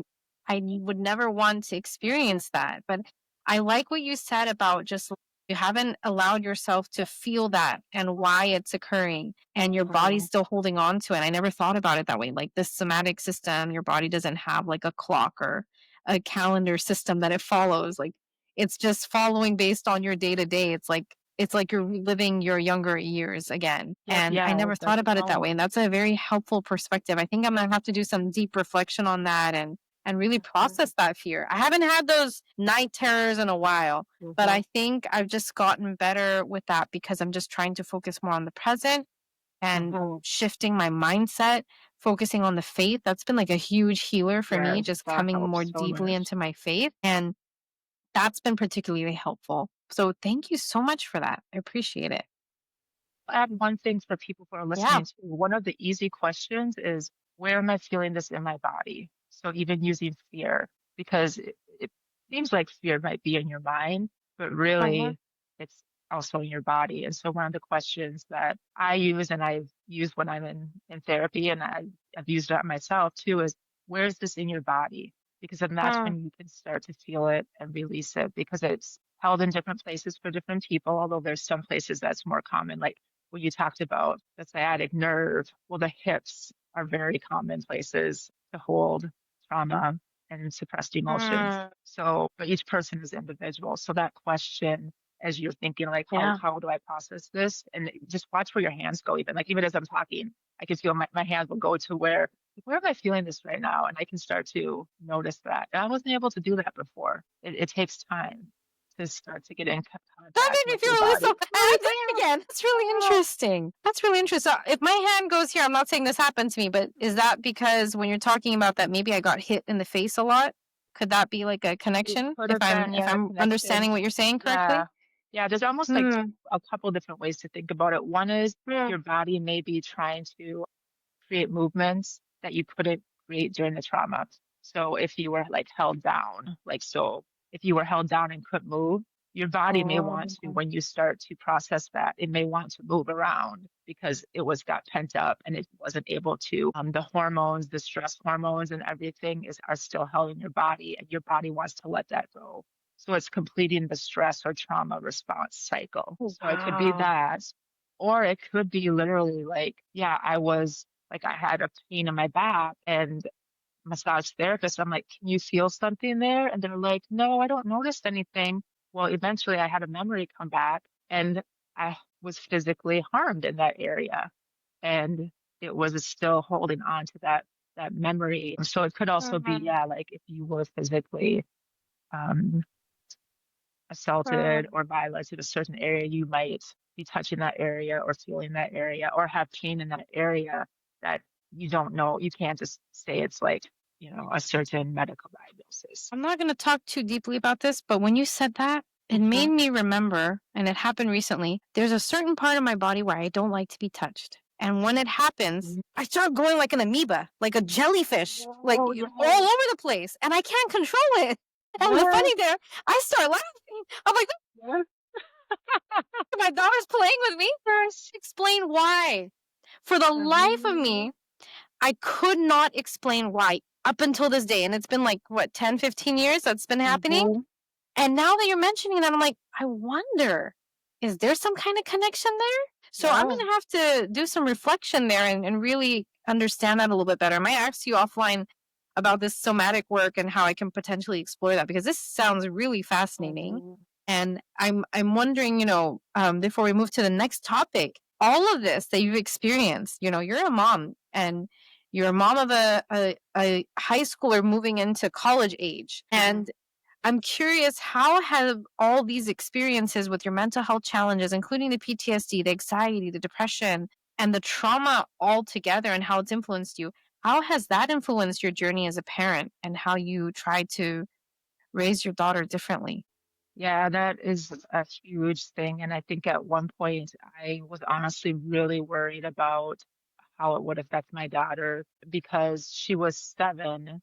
S2: would never want to experience that. But I like what you said about just you haven't allowed yourself to feel that and why it's occurring and your body's
S1: Mhm.
S2: still holding on to it. I never thought about it that way. Like the somatic system, your body doesn't have like a clock or a calendar system that it follows. Like it's just following based on your day to day. It's like you're living your younger years again.
S1: Yep.
S2: And I
S1: Yeah.
S2: never thought
S1: That's the
S2: about it that way.
S1: moment.
S2: And that's a very helpful perspective. I think I'm gonna have to do some deep reflection on that and really
S1: Mhm.
S2: process that fear. I haven't had those night terrors in a while, but
S1: Mhm.
S2: I think I've just gotten better with that because I'm just trying to focus more on the present and
S1: Mhm.
S2: shifting my mindset, focusing on the faith. That's been like a huge healer for me,
S1: Yes,
S2: just
S1: that
S2: coming more
S1: helps so
S2: deeply
S1: much.
S2: into my faith. And that's been particularly helpful. So thank you so much for that. I appreciate it.
S1: Add one thing for people who are
S2: Yeah.
S1: listening to. One of the easy questions is, where am I feeling this in my body? So even using fear, because it seems like fear might be in your mind, but
S2: Uh-huh.
S1: really it's also in your body. And so one of the questions that I use and I've used when I'm in therapy and I've used it myself too is, where is this in your body? Because then that's
S2: Mm,
S1: when you can start to feel it and release it because it's held in different places for different people, although there's some places that's more common, like what you talked about, the sciatic nerve. Well, the hips are very common places to hold trauma and suppressed emotions.
S2: mm,
S1: So, but each person is individual. So that question, as you're thinking, like,
S2: yeah.
S1: how do I process this? And just watch where your hands go, even like even as I'm talking, I can feel my hands will go to where am I feeling this right now? And I can start to notice that. And I wasn't able to do that before. It takes time to start to get in
S2: That
S1: contact
S2: made me
S1: with
S2: feel
S1: your
S2: really so
S1: body.
S2: I did it again. That's really
S1: Yeah.
S2: interesting. That's really interesting. So if my hand goes here, I'm not saying this happened to me, but is that because when you're talking about that maybe I got hit in the face a lot? Could that be like a
S1: It
S2: connection
S1: could have been,
S2: if
S1: yeah,
S2: I'm understanding
S1: connection.
S2: what you're saying correctly?
S1: Yeah. Yeah, there's almost like
S2: Hmm.
S1: a couple different ways to think about it. One is
S2: Hmm.
S1: your body may be trying to create movements that you couldn't create during the trauma. So if you were like held down, like so if you were held down and couldn't move, your body may want to,
S2: Oh.
S1: when you start to process that, it may want to move around because it was got pent up and it wasn't able to. The hormones, the stress hormones and everything are still held in your body and your body wants to let that go. So it's completing the stress or trauma response cycle.
S2: Oh,
S1: So it could be
S2: wow.
S1: that, or it could be literally like, yeah, I had a pain in my back and massage therapist, I'm like, can you feel something there? And they're like, no, I don't notice anything. Well, eventually I had a memory come back and I was physically harmed in that area. And it was still holding on to that memory. So it could also be,
S2: Mhm.
S1: yeah, like if you were physically um, assaulted
S2: Mm.
S1: or violated a certain area, you might be touching that area or feeling that area or have pain in that area that you don't know. You can't just say it's like, a certain medical diagnosis.
S2: I'm not going to talk too deeply about this, but when you said that, it
S1: Mhm.
S2: made me remember, and it happened recently. There's a certain part of my body where I don't like to be touched. And when it happens,
S1: Mhm.
S2: I start going like an amoeba, like a jellyfish, like
S1: Oh,
S2: all
S1: yes.
S2: over the place, and I can't control it. And the
S1: Yes.
S2: funny there, I start laughing. I'm like,
S1: Yes.
S2: my daughter's playing with me.
S1: Yes.
S2: Explain why. For the life of
S1: Mhm.
S2: me, I could not explain why up until this day. And it's been like, what, 10, 15 years that's been happening?
S1: Mhm.
S2: And now that you're mentioning that, I'm like, I wonder, is there some kind of connection there? So I'm
S1: Yeah.
S2: going to have to do some reflection there and really understand that a little bit better. I might ask you offline about this somatic work and how I can potentially explore that because this sounds really fascinating.
S1: Mhm.
S2: And I'm wondering, before we move to the next topic, all of this that you've experienced, you're a mom and you're a mom of a high schooler moving into college age. And I'm curious, how have all these experiences with your mental health challenges, including the PTSD, the anxiety, the depression, and the trauma all together and how it's influenced you, how has that influenced your journey as a parent and how you try to raise your daughter differently?
S1: Yeah, that is a huge thing. And I think at one point I was honestly really worried about how it would affect my daughter because she was 7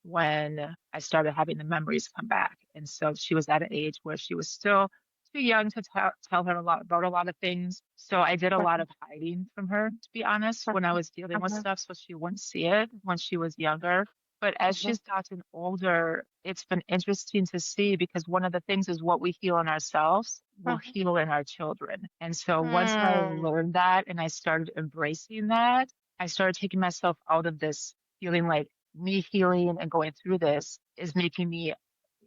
S1: when I started having the memories come back. And so she was at an age where she was still too young to tell her a lot about a lot of things. So I did a lot of hiding from her, to be honest, when I was dealing with stuff, so she wouldn't see it when she was younger. But as she's gotten older, it's been interesting to see because one of the things is what we heal in ourselves will heal in our children. And so once I
S2: Mm,
S1: learned that and I started embracing that, I started taking myself out of this feeling like me healing and going through this is making me,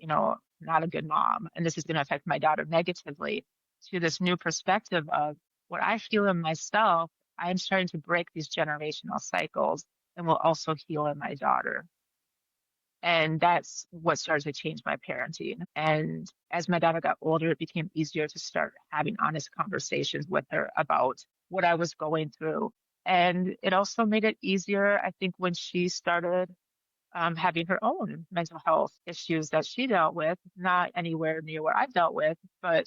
S1: not a good mom. And this is going to affect my daughter negatively to this new perspective of what I feel in myself. I'm starting to break these generational cycles and will also heal in my daughter. And that's what started to change my parenting. And as my daughter got older, it became easier to start having honest conversations with her about what I was going through. And it also made it easier, I think, when she started having her own mental health issues that she dealt with, not anywhere near where I've dealt with, but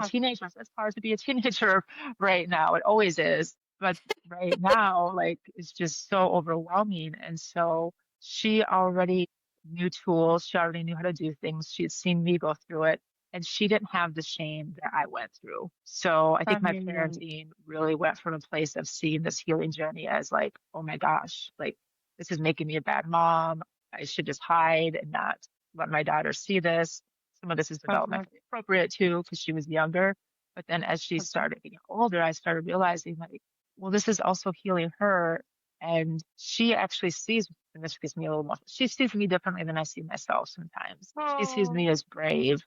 S1: teenagers, it's hard to be a teenager right now. It always is. But right now, like it's just so overwhelming. And so she already knew tools, she already knew how to do things. She had seen me go through it. And she didn't have the shame that I went through. So I think my
S2: right.
S1: parenting really went from a place of seeing this healing journey as like, oh my gosh, like this is making me a bad mom. I should just hide and not let my daughter see this. Some of this is developmentally appropriate too, because she was younger. But then as she started getting older, I started realizing like, well, this is also healing her. And she actually sees, and this gives me a little more, she sees me differently than I see myself sometimes. She sees
S2: Oh,
S1: me as brave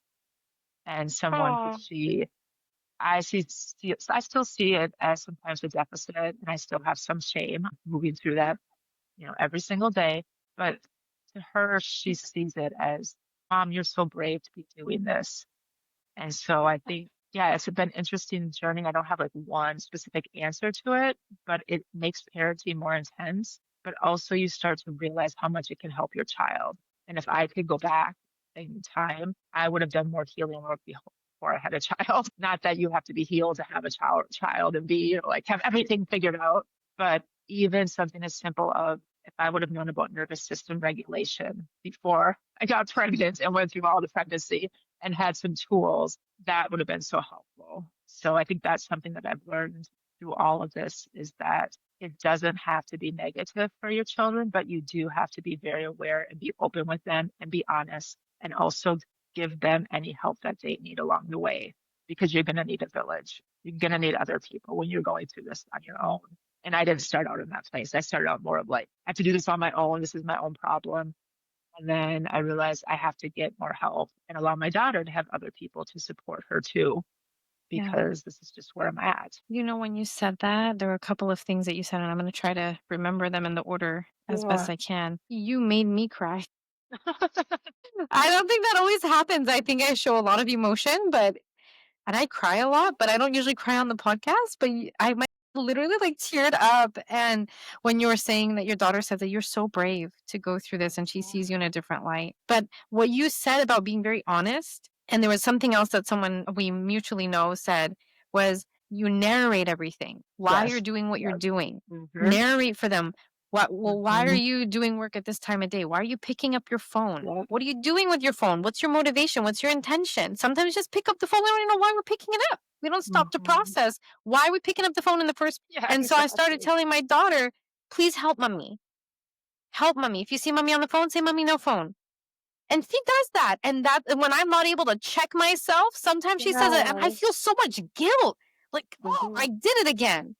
S1: and someone who
S2: oh,
S1: I still see it as sometimes a deficit, and I still have some shame moving through that every single day. But to her, she sees it as, Mom, you're so brave to be doing this. And so I think, yeah, it's been an interesting journey. I don't have like one specific answer to it, but it makes parenting more intense. But also, you start to realize how much it can help your child. And if I could go back in time, I would have done more healing work before I had a child. Not that you have to be healed to have a child and be, like have everything figured out, but even something as simple of if I would have known about nervous system regulation before I got pregnant and went through all the pregnancy and had some tools, that would have been so helpful. So I think that's something that I've learned through all of this is that it doesn't have to be negative for your children, but you do have to be very aware and be open with them and be honest and also give them any help that they need along the way because you're going to need a village. You're going to need other people when you're going through this on your own. And I didn't start out in that place. I started out more of like, I have to do this on my own. This is my own problem. And then I realized I have to get more help and allow my daughter to have other people to support her too,
S2: yeah.
S1: because this is just where I'm at.
S2: When you said that, there were a couple of things that you said, and I'm going to try to remember them in the order as best
S1: Yeah.
S2: I can. You made me cry. I don't think that always happens. I think I show a lot of emotion, and I cry a lot, but I don't usually cry on the podcast. But I might literally like teared up. And when you were saying that your daughter said that you're so brave to go through this and she sees you in a different light. But what you said about being very honest, and there was something else that someone we mutually know said was you narrate everything, why you're
S1: Yes.
S2: doing what you're
S1: Yep.
S2: doing.
S1: Mm-hmm.
S2: Narrate for them. Why are
S1: Mm-hmm.
S2: you doing work at this time of day? Why are you picking up your phone?
S1: Yep.
S2: What are you doing with your phone? What's your motivation? What's your intention? Sometimes just pick up the phone. We don't even know why we're picking it up. We don't stop to
S1: Mm-hmm.
S2: process why are we picking up the phone in the first.
S1: Yeah,
S2: And so I started
S1: exactly.
S2: telling my daughter, please help mommy. Help mommy. If you see mommy on the phone, say mommy no phone. And she does that. And that when I'm not able to check myself, sometimes she says it and I
S1: Yeah.
S2: feel so much guilt. Like, oh,
S1: Mm-hmm.
S2: I did it again.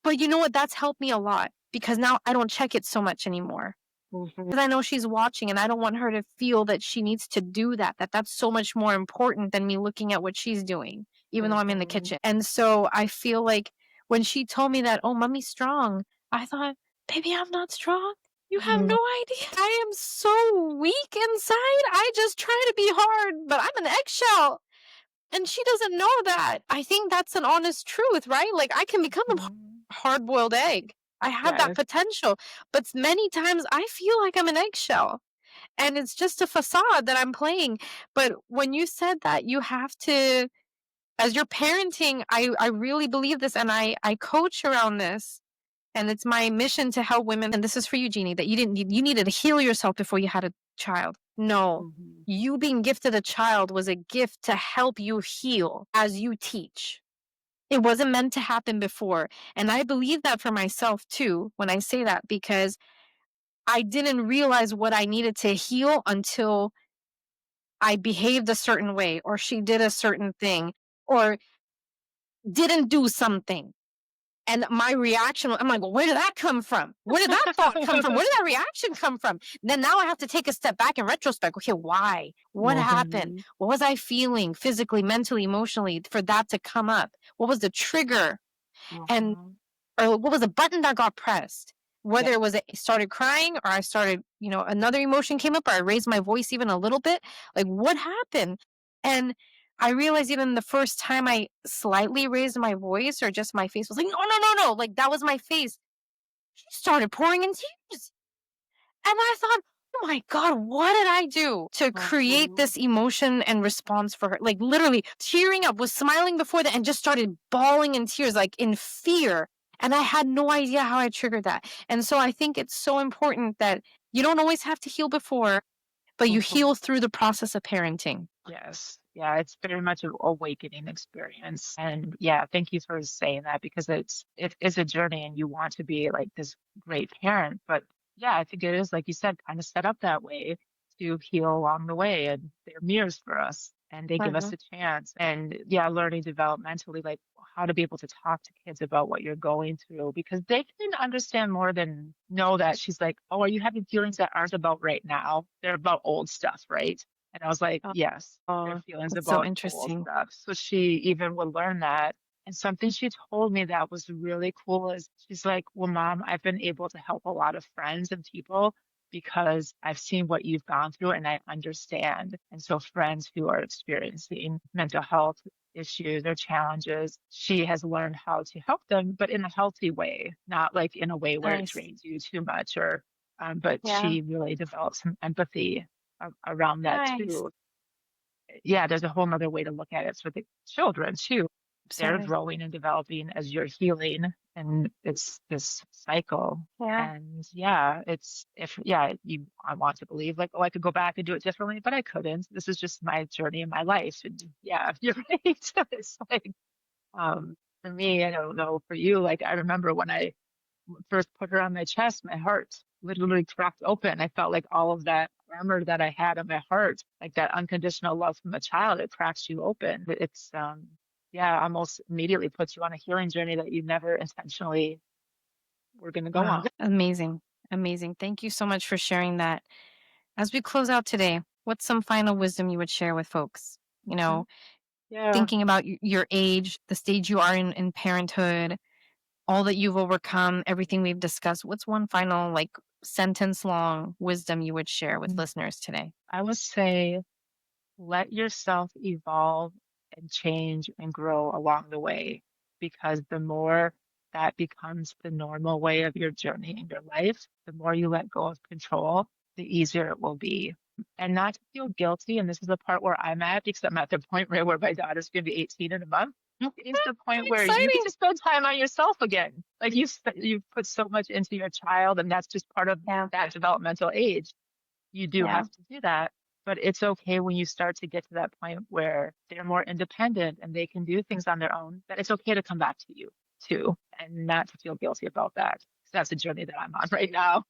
S2: But you know what? That's helped me a lot because now I don't check it so much anymore.
S1: Mm-hmm.
S2: Because I know she's watching and I don't want her to feel that she needs to do that, that that's so much more important than me looking at what she's doing, even though I'm in the
S1: Mm-hmm.
S2: kitchen. And so I feel like when she told me that, oh, mommy's strong, I thought, baby, I'm not strong. You have
S1: Mm-hmm.
S2: no idea. I am so weak inside. I just try to be hard, but I'm an eggshell. And she doesn't know that. I think that's an honest truth, right? Like I can become a
S1: Mm-hmm.
S2: hard boiled egg. I have that
S1: Yes.
S2: potential, but many times I feel like I'm an eggshell and it's just a facade that I'm playing. But when you said that, you have to, as you're parenting, I really believe this and I coach around this. And it's my mission to help women. And this is for you, Jeannie, that you needed to heal yourself before you had a child. No,
S1: Mm-hmm.
S2: you being gifted a child was a gift to help you heal as you teach. It wasn't meant to happen before. And I believe that for myself too when I say that because I didn't realize what I needed to heal until I behaved a certain way or she did a certain thing or didn't do something. And my reaction, I'm like, well, where did that come from? Where did that thought come from? Where did that reaction come from? Then now I have to take a step back in retrospect. Okay, why? What happened?
S1: Mm-hmm.
S2: What was I feeling physically, mentally, emotionally for that to come up? What was the trigger? And
S1: Mm-hmm.
S2: or what was the button that got pressed?
S1: Yeah.
S2: Whether it was I started crying or I started, another emotion came up or I raised my voice even a little bit. Like what happened? And I realized even the first time I slightly raised my voice or just my face was like, no, no, no, no. Like that was my face. She started pouring in tears. And I thought, oh my God, what did I do to create
S1: Mm-hmm.
S2: this emotion and response for her? Like literally tearing up, was smiling before that and just started bawling in tears, like in fear. And I had no idea how I triggered that. And so I think it's so important that you don't always have to heal before, but you
S1: Mm-hmm.
S2: heal through the process of parenting.
S1: Yes. Yeah, it's very much an awakening experience. And yeah, thank you for saying that because it is a journey and you want to be like this great parent. But yeah, I think it is, like you said, kind of set up that way to heal along the way. And they're mirrors for us and they give us
S2: Mhm.
S1: a chance. And yeah, learning developmentally, like how to be able to talk to kids about what you're going through because they can understand more than know that she's like, oh, are you having feelings that aren't about right now? They're about old stuff, right? And I was like, yes, their
S2: Oh,
S1: feelings
S2: that's so
S1: about old
S2: interesting.
S1: stuff. So she even would learn that. And something she told me that was really cool is she's like, well, mom, I've been able to help a lot of friends and people because I've seen what you've gone through and I understand. And so friends who are experiencing mental health issues or challenges, she has learned how to help them, but in a healthy way, not like in a way where it
S2: Nice.
S1: drains you too much or but
S2: Yeah.
S1: she really developed some empathy around that
S2: Nice.
S1: too. Yeah, there's a whole nother way to look at it for the children too. They're
S2: Absolutely.
S1: growing and developing as you're healing, and it's this cycle.
S2: Yeah.
S1: And yeah, it's if yeah, you I want to believe like, oh, I could go back and do it differently, but I couldn't. This is just my journey in my life. And yeah, you're right. It's like for me, I don't know for you, like I remember when I first put her on my chest, my heart literally cracked open. I felt like all of that armor that I had on my heart, like that unconditional love from a child, it cracks you open. It's yeah, almost immediately puts you on a healing journey that you never intentionally were going to go on.
S2: Wow. Amazing. Amazing. Thank you so much for sharing that. As we close out today, what's some final wisdom you would share with folks?
S1: Mhm. Yeah.
S2: Thinking about your age, the stage you are in parenthood, all that you've overcome, everything we've discussed. What's one final, like, sentence long wisdom you would share with
S1: Mm.
S2: listeners today?
S1: I would say let yourself evolve and change and grow along the way because the more that becomes the normal way of your journey in your life, the more you let go of control, the easier it will be. And not to feel guilty. And this is the part where I'm at, because I'm at the point where my daughter's going to be 18 in a month. It's the point where you get
S2: Exciting.
S1: to spend time on yourself again. Like you put so much into your child, and that's just part of
S2: Yeah.
S1: that developmental age. You do
S2: Yeah.
S1: have to do that. But it's okay when you start to get to that point where they're more independent and they can do things on their own, that it's okay to come back to you too, and not to feel guilty about that. 'Cause that's the journey that I'm on right now.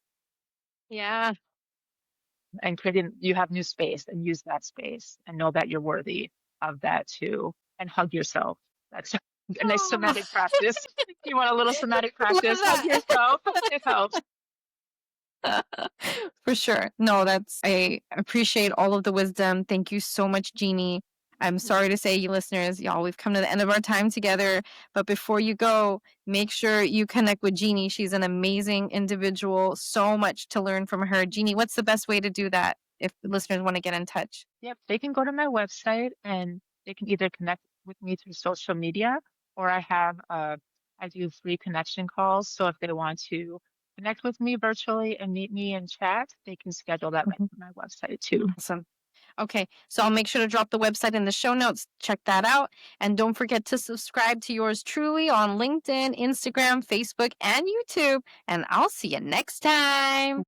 S2: Yeah.
S1: And creating, you have new space, and use that space and know that you're worthy of that too. And hug yourself. That's a nice
S2: Oh,
S1: somatic practice. If you want a little somatic
S2: love
S1: practice, hug
S2: that.
S1: yourself. It helps.
S2: For sure. No, I appreciate all of the wisdom. Thank you so much, Jeannie. I'm sorry to say, you listeners, y'all, we've come to the end of our time together. But before you go, make sure you connect with Jeannie. She's an amazing individual. So much to learn from her. Jeannie, what's the best way to do that if listeners want to get in touch?
S1: Yep, they can go to my website and they can either connect with me through social media, or I do free connection calls. So if they want to connect with me virtually and meet me and chat, they can schedule that
S2: Mhm.
S1: on my website too.
S2: Awesome. Okay, so I'll make sure to drop the website in the show notes. Check that out. And don't forget to subscribe to yours truly on LinkedIn, Instagram, Facebook, and YouTube. And I'll see you next time.